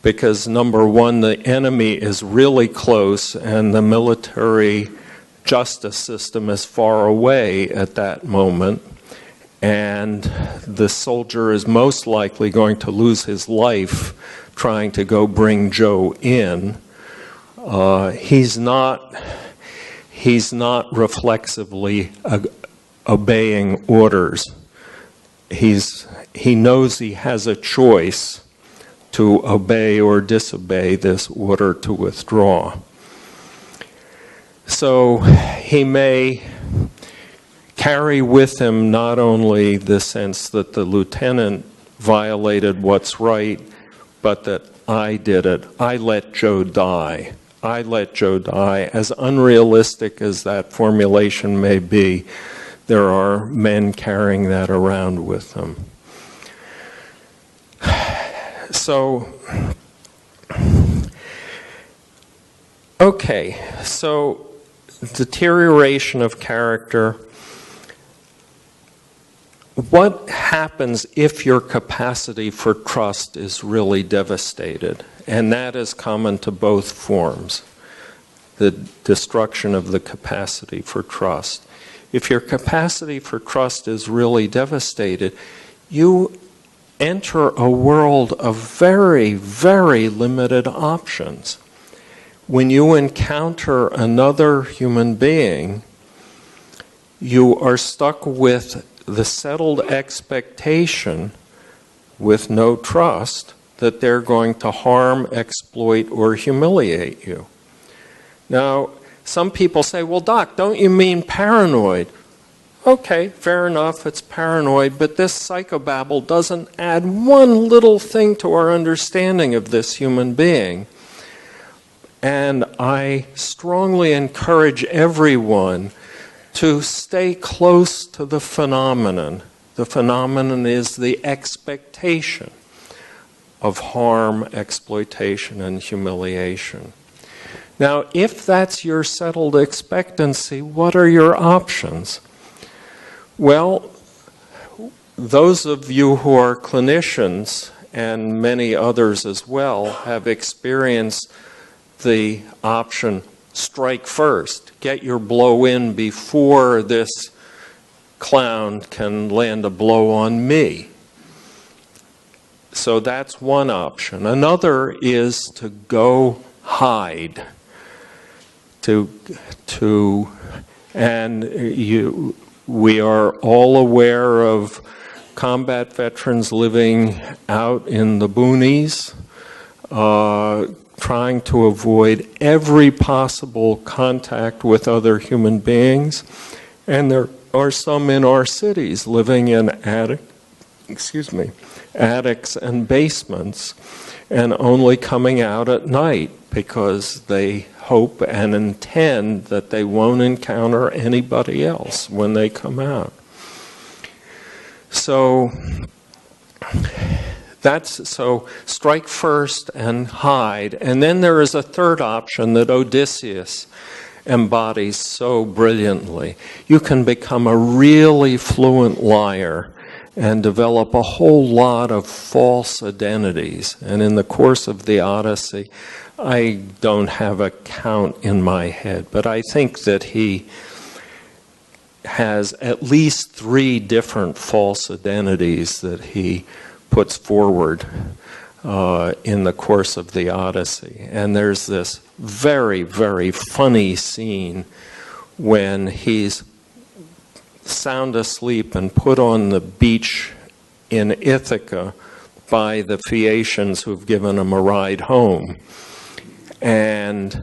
Because number one, the enemy is really close and the military justice system is far away at that moment, and the soldier is most likely going to lose his life trying to go bring Joe in. He's not reflexively obeying orders. He knows he has a choice to obey or disobey this order to withdraw. So he may carry with him not only the sense that the lieutenant violated what's right, but that I did it. I let Joe die. I let Joe die. As unrealistic as that formulation may be, there are men carrying that around with them. So, okay, so deterioration of character. What happens if your capacity for trust is really devastated? And that is common to both forms, the destruction of the capacity for trust. If your capacity for trust is really devastated, you enter a world of very, very limited options. When you encounter another human being, you are stuck with the settled expectation, with no trust, that they're going to harm, exploit, or humiliate you. Now, some people say, well, Doc, don't you mean paranoid? Okay, fair enough, it's paranoid, but this psychobabble doesn't add one little thing to our understanding of this human being. And I strongly encourage everyone to stay close to the phenomenon. The phenomenon is the expectation of harm, exploitation, and humiliation. Now, if that's your settled expectancy, what are your options? Well, those of you who are clinicians, and many others as well, have experienced the option, strike first. Get your blow in before this clown can land a blow on me. So that's one option. Another is to go hide. We are all aware of combat veterans living out in the boonies, trying to avoid every possible contact with other human beings. And there are some in our cities living in attics and basements, and only coming out at night because they hope and intend that they won't encounter anybody else when they come out. So strike first and hide. And then there is a third option that Odysseus embodies so brilliantly. You can become a really fluent liar and develop a whole lot of false identities. And in the course of the Odyssey, I don't have a count in my head, but I think that he has at least 3 different false identities that he puts forward in the course of the Odyssey. And there's this very, very funny scene when he's sound asleep and put on the beach in Ithaca by the Phaeacians who've given him a ride home. And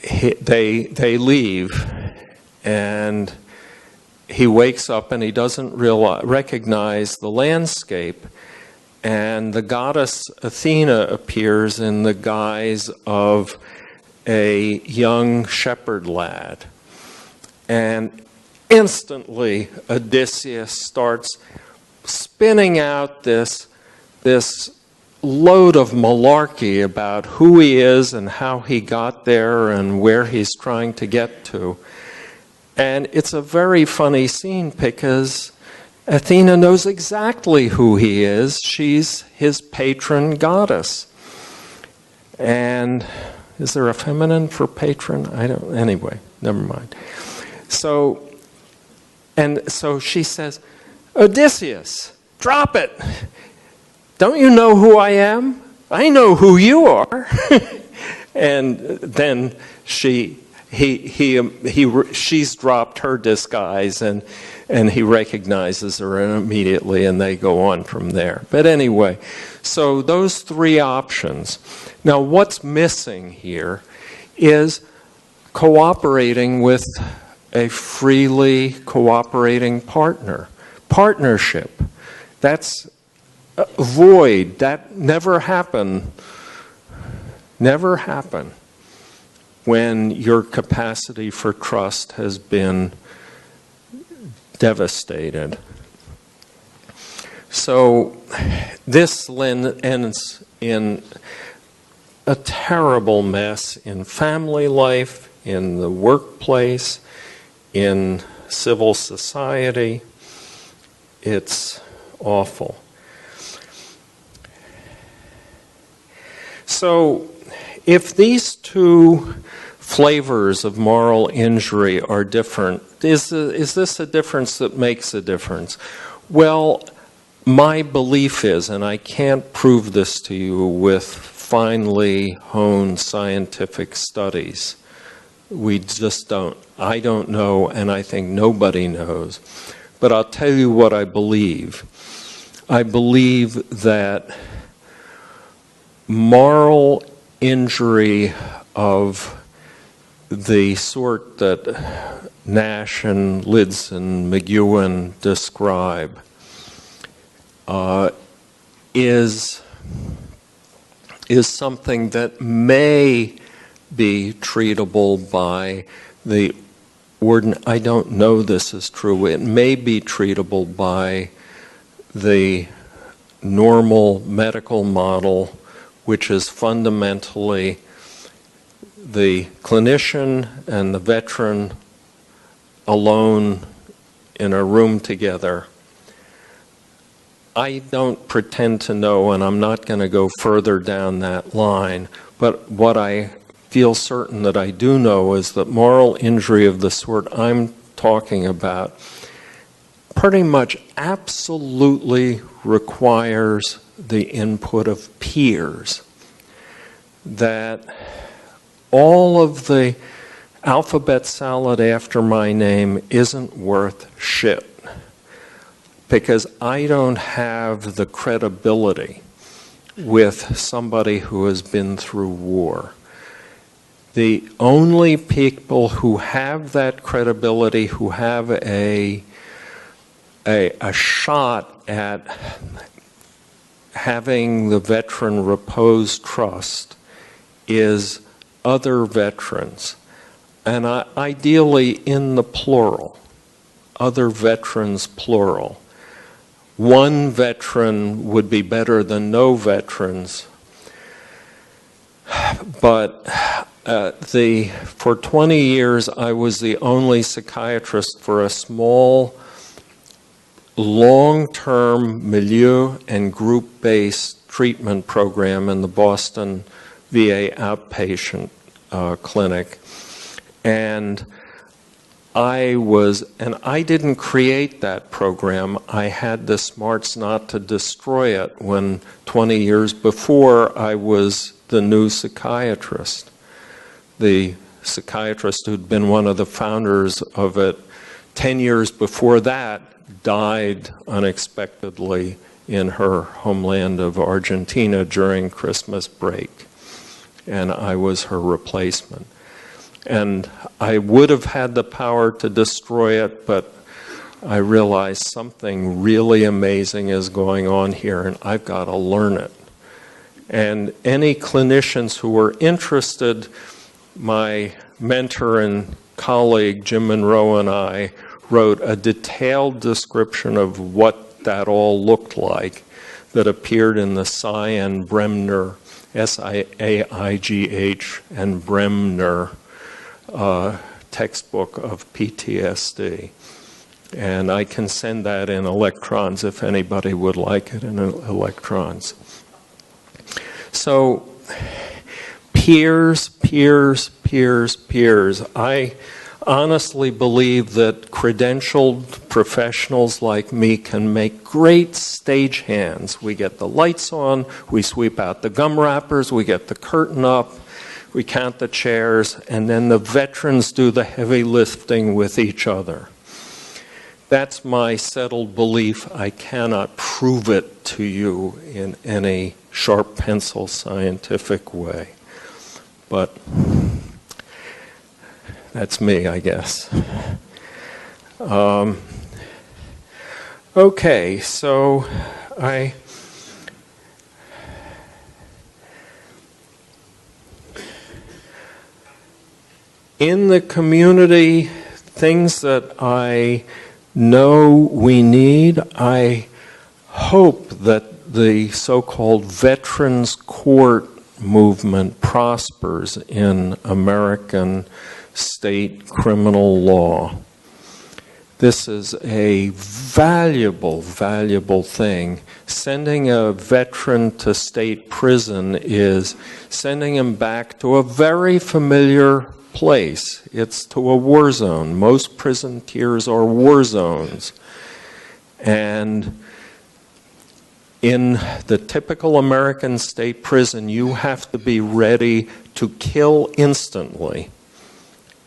they leave, and he wakes up and he doesn't recognize the landscape, and the goddess Athena appears in the guise of a young shepherd lad. And instantly Odysseus starts spinning out this load of malarkey about who he is and how he got there and where he's trying to get to. And it's a very funny scene because Athena knows exactly who he is. She's his patron goddess. And is there a feminine for patron? Anyway, never mind. So she says, Odysseus, drop it. Don't you know who I am? I know who you are. And then she's dropped her disguise, and he recognizes her immediately, and they go on from there. But anyway, so those 3 options. Now, what's missing here is cooperating with a freely cooperating partner. Partnership. That's a void. That never happened. Never happened when your capacity for trust has been devastated. So this ends in a terrible mess in family life, in the workplace, in civil society. It's awful. So if these 2 flavors of moral injury are different, is this a difference that makes a difference? Well, my belief is, and I can't prove this to you with finely honed scientific studies, we just don't. I don't know, and I think nobody knows. But I'll tell you what I believe. I believe that moral injury of the sort that Nash and Lids and McEwen describe is something that may be treatable by the I don't know this is true. It may be treatable by the normal medical model, which is fundamentally the clinician and the veteran alone in a room together. I don't pretend to know, and I'm not going to go further down that line, but what I feel certain that I do know is that moral injury of the sort I'm talking about pretty much absolutely requires the input of peers. That all of the alphabet salad after my name isn't worth shit, because I don't have the credibility with somebody who has been through war. The only people who have that credibility, who have a shot at having the veteran repose trust, is other veterans, and ideally in the plural, other veterans plural. One veteran would be better than no veterans, but for 20 years I was the only psychiatrist for a small long-term milieu and group-based treatment program in the Boston VA outpatient clinic. And I didn't create that program. I had the smarts not to destroy it when 20 years before I was the new psychiatrist. The psychiatrist who'd been one of the founders of it 10 years before that died unexpectedly in her homeland of Argentina during Christmas break, and I was her replacement. And I would have had the power to destroy it, but I realized something really amazing is going on here, and I've got to learn it. And any clinicians who are interested, my mentor and colleague Jim Monroe and I wrote a detailed description of what that all looked like that appeared in the SHAY and Bremner, SIAIGH and Bremner textbook of PTSD. And I can send that in electrons if anybody would like it in electrons. So peers. I honestly believe that credentialed professionals like me can make great stagehands. We get the lights on, we sweep out the gum wrappers, we get the curtain up, we count the chairs, and then the veterans do the heavy lifting with each other. That's my settled belief. I cannot prove it to you in any sharp pencil scientific way. But that's me, I guess. Okay, so in the community, things that I know we need, I hope that the so-called Veterans Court movement prospers in American state criminal law. This is a valuable thing. Sending a veteran to state prison is sending him back to a very familiar place. It's to a war zone. Most prison tiers are war zones. And in the typical American state prison, you have to be ready to kill instantly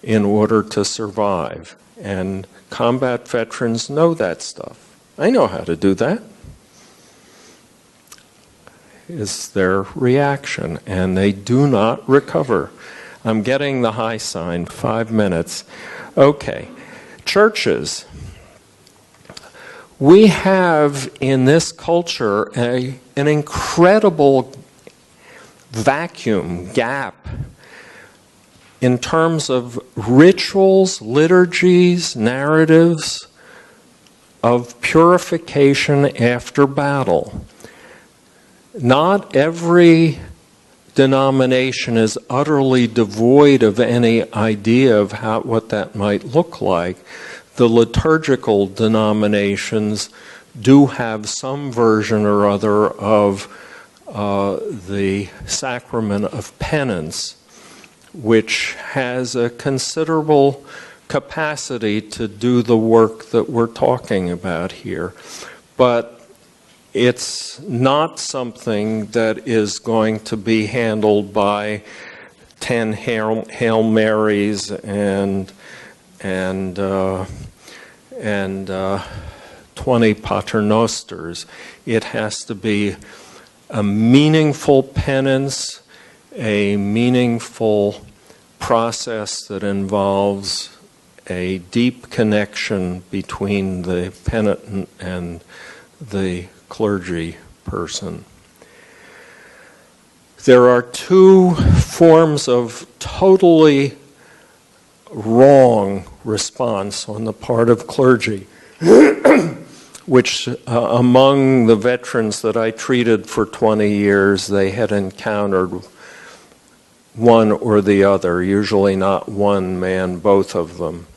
in order to survive. And combat veterans know that stuff. I know how to do that. Is their reaction, and they do not recover. I'm getting the high sign, 5 minutes. Okay, churches. We have in this culture an incredible vacuum, gap, in terms of rituals, liturgies, narratives of purification after battle. Not every denomination is utterly devoid of any idea of what that might look like. The liturgical denominations do have some version or other of the sacrament of penance, which has a considerable capacity to do the work that we're talking about here. But it's not something that is going to be handled by 10 Hail Marys and 20 Paternosters. It has to be a meaningful penance, a meaningful process that involves a deep connection between the penitent and the clergy person. There are two forms of totally wrong response on the part of clergy, which among the veterans that I treated for 20 years, they had encountered one or the other, usually not one man, both of them.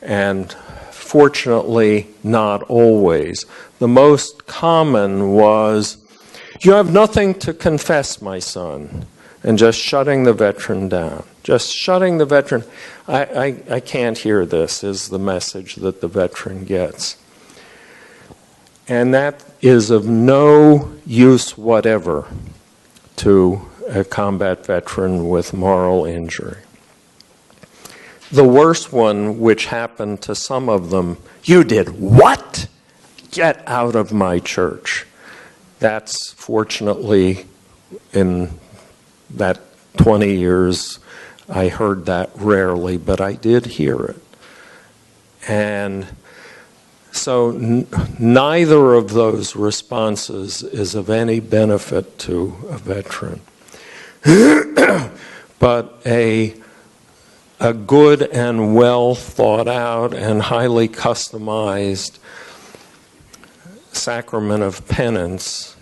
And fortunately, not always. The most common was, "You have nothing to confess, my son," and just shutting the veteran down. Just shutting the veteran. I can't hear this, is the message that the veteran gets. And that is of no use whatever to a combat veteran with moral injury. The worst one, which happened to some of them, "You did what? Get out of my church." That's fortunately, in that 20 years, I heard that rarely, but I did hear it. And so neither of those responses is of any benefit to a veteran. But a good and well thought out and highly customized sacrament of penance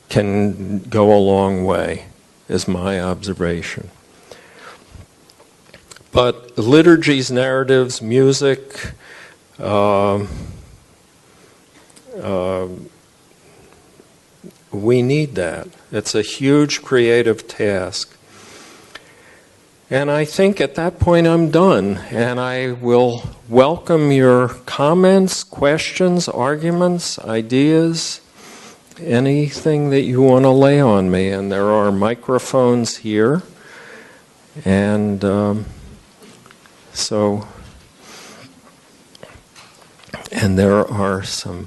can go a long way, is my observation. But liturgies, narratives, music, we need that. It's a huge creative task. And I think at that point I'm done, and I will welcome your comments, questions, arguments, ideas, anything that you want to lay on me. And there are microphones here, and and there are some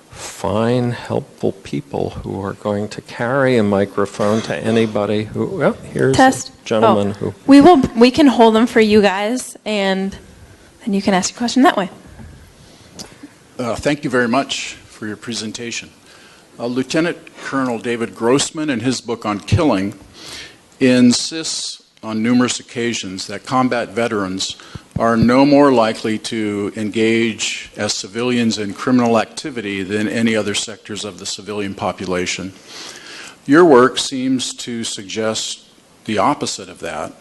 fine, helpful people who are going to carry a microphone to anybody who, well, here's Test. a gentleman who... We can hold them for you guys, and then you can ask your question that way. Thank you very much for your presentation. Lieutenant Colonel David Grossman, in his book on killing, insists on numerous occasions that combat veterans are no more likely to engage as civilians in criminal activity than any other sectors of the civilian population. Your work seems to suggest the opposite of that,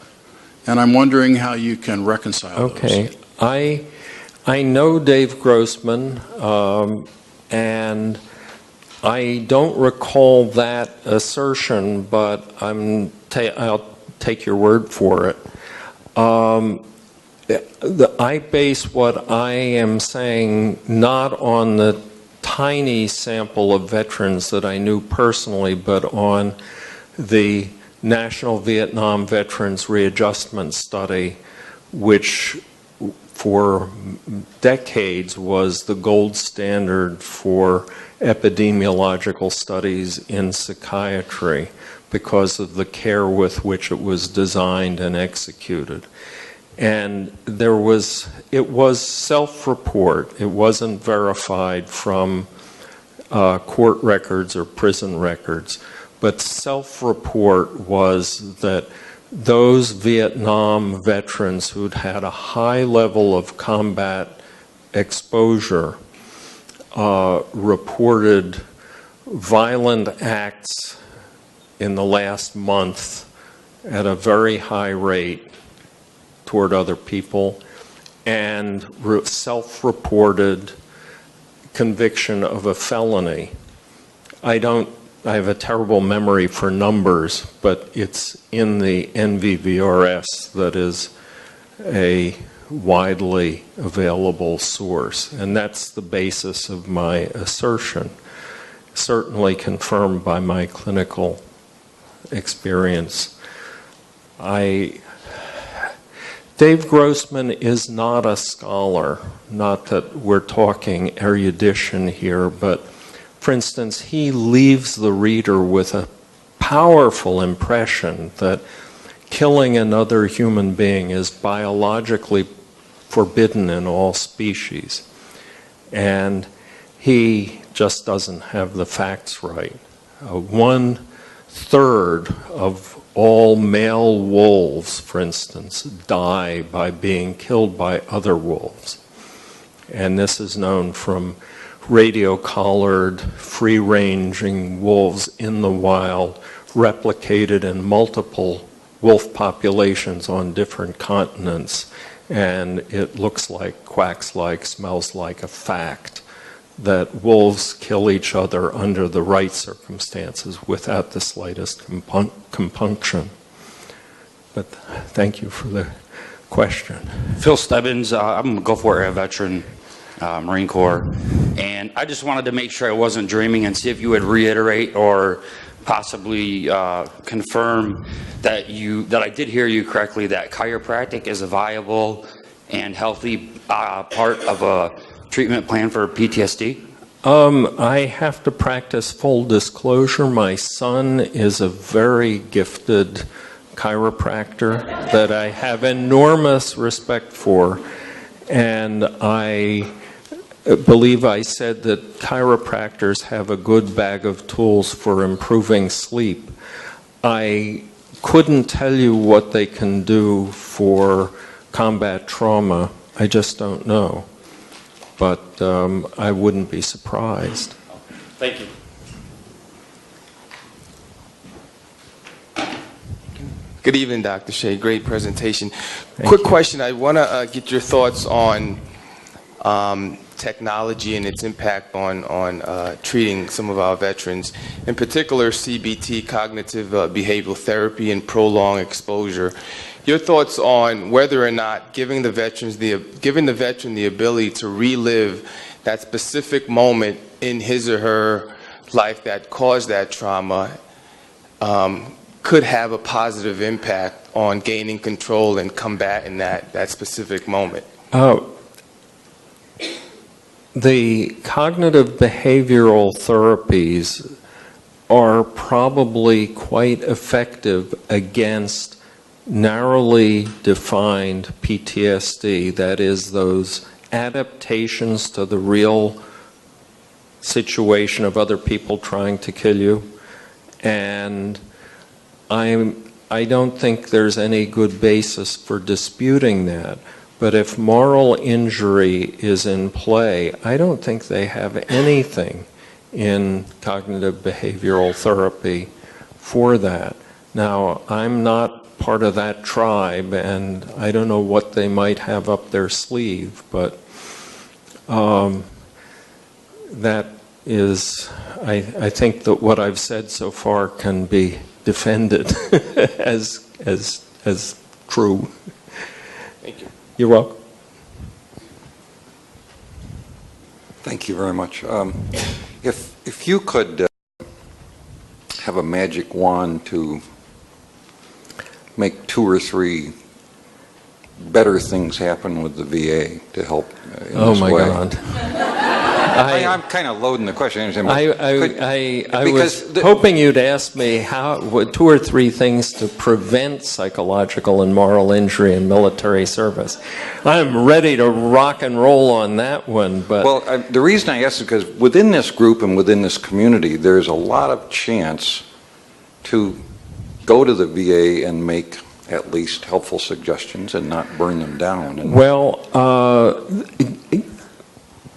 and I'm wondering how you can reconcile those. Okay. I know Dave Grossman, and I don't recall that assertion, but I'll take your word for it. I base what I am saying not on the tiny sample of veterans that I knew personally, but on the National Vietnam Veterans Readjustment Study, which for decades was the gold standard for epidemiological studies in psychiatry because of the care with which it was designed and executed. And it was self-report. It wasn't verified from court records or prison records. But self-report was that those Vietnam veterans who'd had a high level of combat exposure reported violent acts in the last month at a very high rate toward other people, and self-reported conviction of a felony. I have a terrible memory for numbers, but it's in the NVVRS that is a widely available source, and that's the basis of my assertion, certainly confirmed by my clinical experience. Dave Grossman is not a scholar, not that we're talking erudition here, but for instance, he leaves the reader with a powerful impression that killing another human being is biologically forbidden in all species. And he just doesn't have the facts right. One third of all male wolves, for instance, die by being killed by other wolves. And this is known from radio-collared, free-ranging wolves in the wild, replicated in multiple wolf populations on different continents. And it looks like, quacks like, smells like a fact that wolves kill each other under the right circumstances without the slightest compunction. But thank you for the question. Phil Stebbins, I'm a Gulf War era veteran, Marine Corps, and I just wanted to make sure I wasn't dreaming and see if you would reiterate or possibly confirm that I did hear you correctly, that chiropractic is a viable and healthy part of a treatment plan for PTSD? I have to practice full disclosure. My son is a very gifted chiropractor that I have enormous respect for, and I believe I said that chiropractors have a good bag of tools for improving sleep. I couldn't tell you what they can do for combat trauma. I just don't know. But I wouldn't be surprised. Thank you. Good evening, Dr. Shay. Great presentation. Quick question. I want to get your thoughts on technology and its impact on treating some of our veterans, in particular CBT, cognitive behavioral therapy, and prolonged exposure. Your thoughts on whether or not giving the veteran the ability to relive that specific moment in his or her life that caused that trauma could have a positive impact on gaining control and combating that specific moment. The cognitive behavioral therapies are probably quite effective against narrowly defined PTSD, that is, those adaptations to the real situation of other people trying to kill you. And I don't think there's any good basis for disputing that. But if moral injury is in play, I don't think they have anything in cognitive behavioral therapy for that. Now, I'm not part of that tribe, and I don't know what they might have up their sleeve, but that is, I think that what I've said so far can be defended as true. Thank you. You're welcome. Thank you very much. If you could have a magic wand to make 2 or 3 better things happen with the VA to help in Oh this my way. God. I'm kind of loading the question. I was hoping you'd ask me what 2 or 3 things to prevent psychological and moral injury in military service. I'm ready to rock and roll on that one. But well, the reason I ask is because within this group and within this community, there's a lot of chance to go to the VA and make at least helpful suggestions and not burn them down. And well,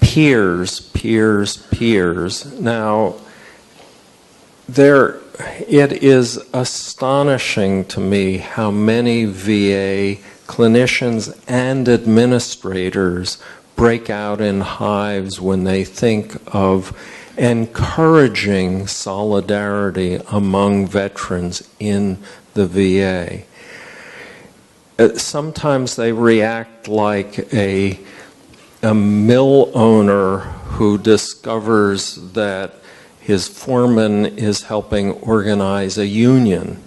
peers. Now, it is astonishing to me how many VA clinicians and administrators break out in hives when they think of encouraging solidarity among veterans in the VA. Sometimes they react like a mill owner who discovers that his foreman is helping organize a union.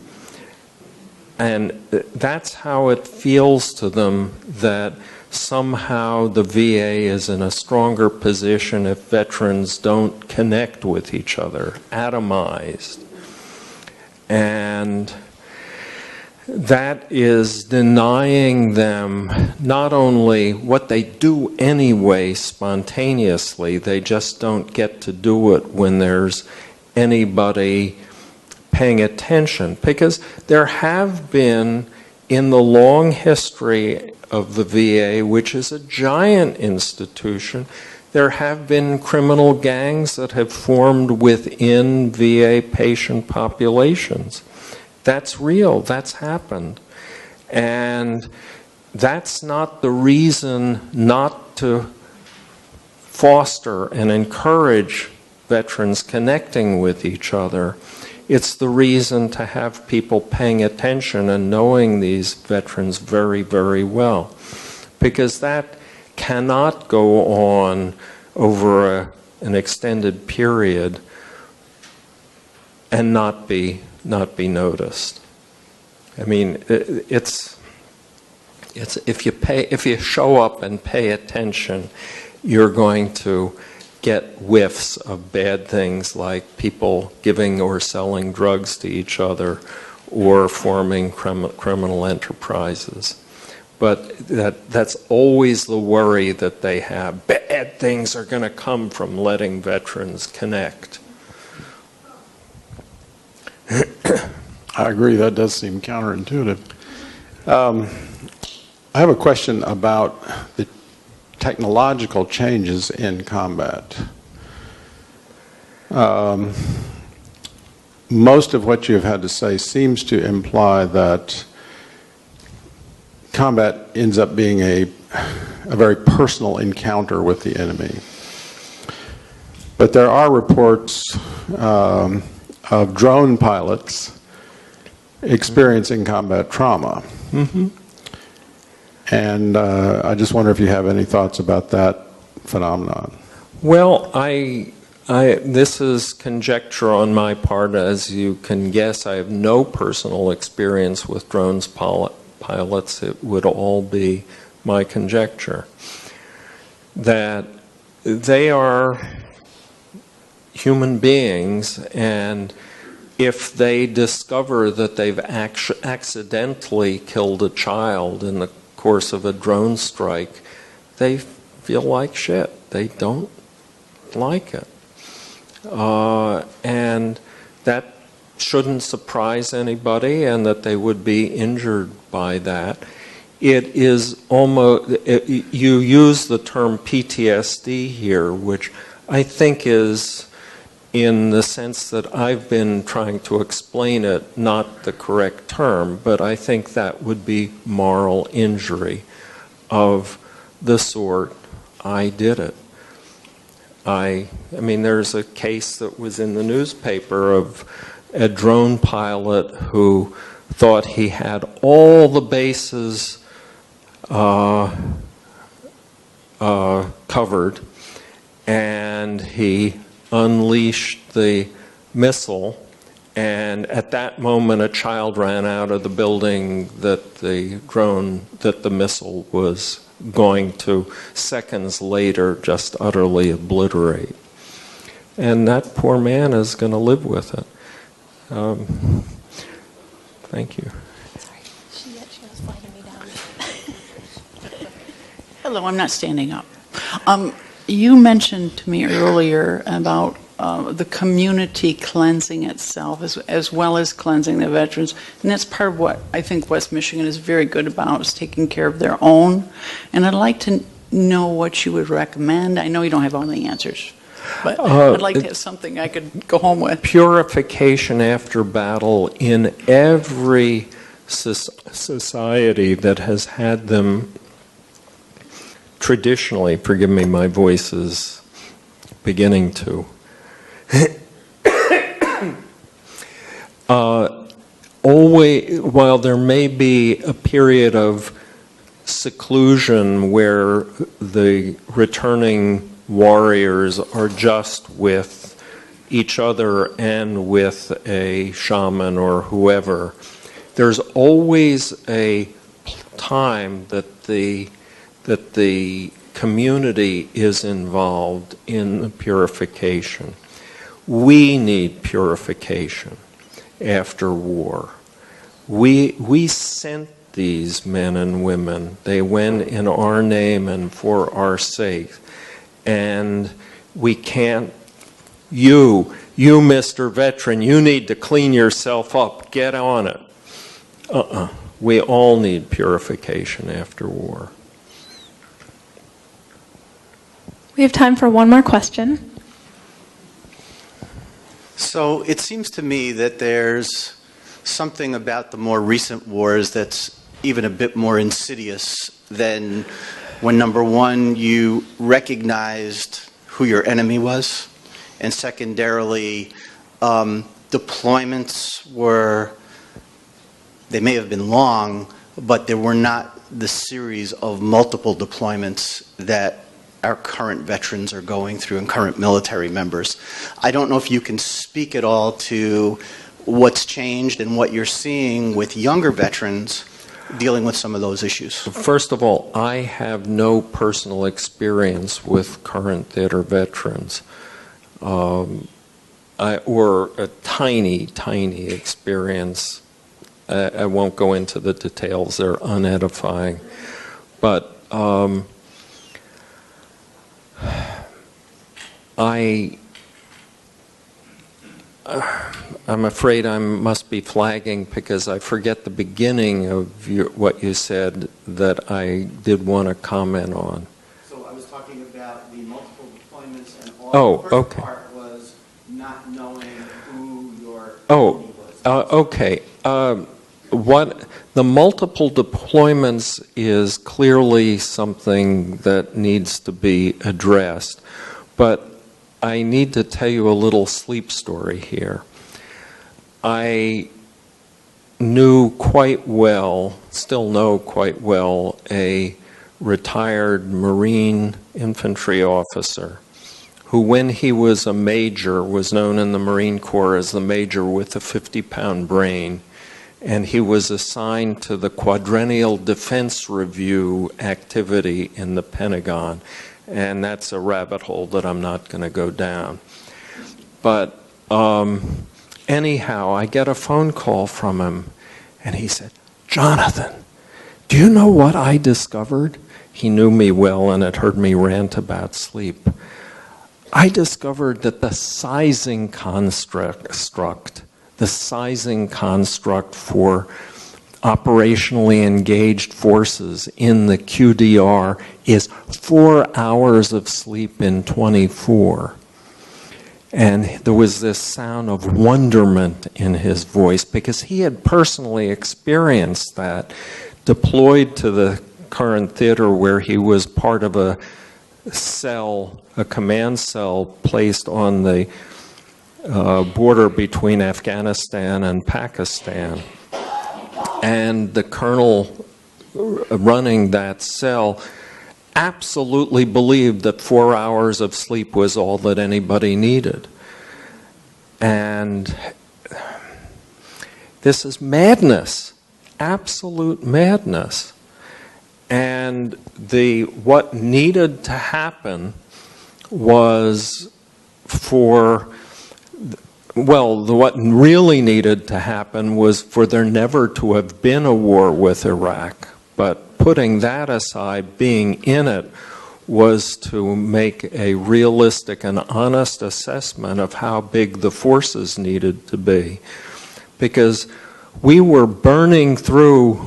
And that's how it feels to them, that somehow the VA is in a stronger position if veterans don't connect with each other, atomized. And that is denying them not only what they do anyway spontaneously, they just don't get to do it when there's anybody paying attention, because there have been, in the long history of the VA, which is a giant institution, there have been criminal gangs that have formed within VA patient populations. That's real. That's happened. And that's not the reason not to foster and encourage veterans connecting with each other. It's the reason to have people paying attention and knowing these veterans very, very well. Because that cannot go on over an extended period and not be noticed. I mean, it's if you show up and pay attention, you're going to get whiffs of bad things like people giving or selling drugs to each other or forming criminal enterprises. But that's always the worry that they have. Bad things are going to come from letting veterans connect. I agree. That does seem counterintuitive. I have a question about the technological changes in combat. Most of what you've had to say seems to imply that combat ends up being a very personal encounter with the enemy. But there are reports of drone pilots experiencing combat trauma. Mm-hmm. And I just wonder if you have any thoughts about that phenomenon. Well, this is conjecture on my part. As you can guess, I have no personal experience with drones pilots. It would all be my conjecture. That they are human beings, and if they discover that they've accidentally killed a child in the course of a drone strike, they feel like shit. They don't like it. And that shouldn't surprise anybody, and that they would be injured by that. It is almost, you use the term PTSD here, which I think is, in the sense that I've been trying to explain it, not the correct term, but I think that would be moral injury of the sort I did it. I mean, there's a case that was in the newspaper of a drone pilot who thought he had all the bases covered, and he unleashed the missile, and at that moment a child ran out of the building that the missile was going to, seconds later, just utterly obliterate. And that poor man is going to live with it. Thank you. Sorry, she was flagging me down. Hello, I'm not standing up. You mentioned to me earlier about the community cleansing itself as well as cleansing the veterans. And that's part of what I think West Michigan is very good about, is taking care of their own. And I'd like to know what you would recommend. I know you don't have all the answers, but I'd like to have something I could go home with. Purification after battle in every society that has had them traditionally, forgive me, my voice is beginning to. Always, while there may be a period of seclusion where the returning warriors are just with each other and with a shaman or whoever, there's always a time that the community is involved in the purification. We need purification after war. We sent these men and women. They went in our name and for our sake. And we can't You, Mr. Veteran, you need to clean yourself up. Get on it. We all need purification after war. We have time for one more question. So it seems to me that there's something about the more recent wars that's even a bit more insidious than when, number one, you recognized who your enemy was, and secondarily, deployments were, they may have been long, but there were not the series of multiple deployments that our current veterans are going through and current military members. I don't know if you can speak at all to what's changed and what you're seeing with younger veterans dealing with some of those issues. First of all, I have no personal experience with current theater veterans, or a tiny experience. I won't go into the details, they're unedifying. But I'm afraid I must be flagging because I forget the beginning of what you said that I did want to comment on. So I was talking about the multiple deployments, and all the first part was not knowing who your enemy was. Okay. What the multiple deployments is clearly something that needs to be addressed, but I need to tell you a little sleep story here. I knew quite well, still know quite well, a retired Marine infantry officer who, when he was a major, was known in the Marine Corps as the major with a 50-pound brain, and he was assigned to the Quadrennial Defense Review activity in the Pentagon. And that's a rabbit hole that I'm not going to go down. But anyhow, I get a phone call from him, and he said, "Jonathan, do you know what I discovered?" He knew me well and had heard me rant about sleep. I discovered that the sizing construct for operationally engaged forces in the QDR is 4 hours of sleep in 24. And there was this sound of wonderment in his voice because he had personally experienced that, deployed to the current theater where he was part of a cell, a command cell placed on the border between Afghanistan and Pakistan. And the colonel running that cell absolutely believed that 4 hours of sleep was all that anybody needed. And this is madness, absolute madness. And what needed to happen was what really needed to happen was for there never to have been a war with Iraq. But putting that aside, being in it was to make a realistic and honest assessment of how big the forces needed to be. Because we were burning through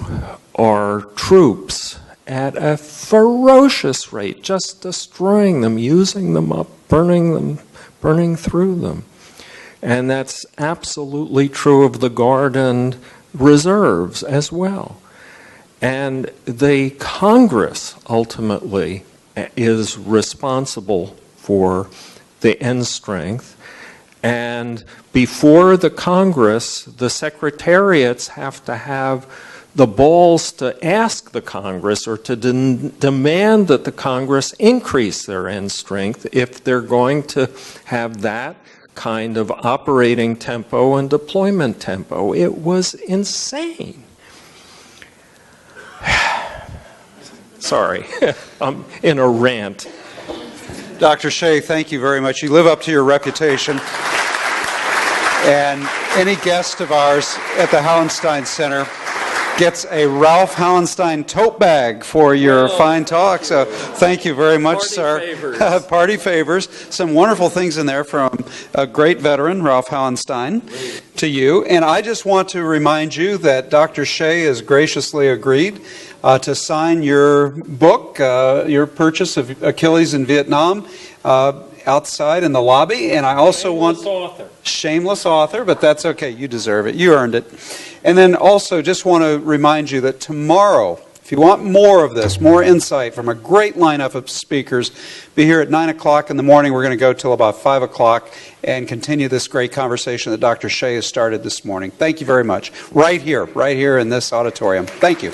our troops at a ferocious rate, just destroying them, using them up, burning through them. And that's absolutely true of the Guard and reserves as well. And the Congress ultimately is responsible for the end strength. And before the Congress, the secretariats have to have the balls to ask the Congress or to demand that the Congress increase their end strength if they're going to have that kind of operating tempo and deployment tempo. It was insane. Sorry, I'm in a rant. Dr. SHAY, thank you very much. You live up to your reputation. And any guest of ours at the Hallenstein Center gets a Ralph Hallenstein tote bag for your fine talk. So thank you very much, sir. Favors. Party favors. Some wonderful things in there from a great veteran, Ralph Hallenstein, to you. And I just want to remind you that Dr. SHAY has graciously agreed to sign your book, your purchase of Achilles in Vietnam, outside in the lobby. And I also shameless author, but that's okay. You deserve it. You earned it. And then also just want to remind you that tomorrow, if you want more of this, more insight from a great lineup of speakers, be here at 9 o'clock in the morning. We're going to go till about 5 o'clock and continue this great conversation that Dr. SHAY has started this morning. Thank you very much. Right here in this auditorium. Thank you.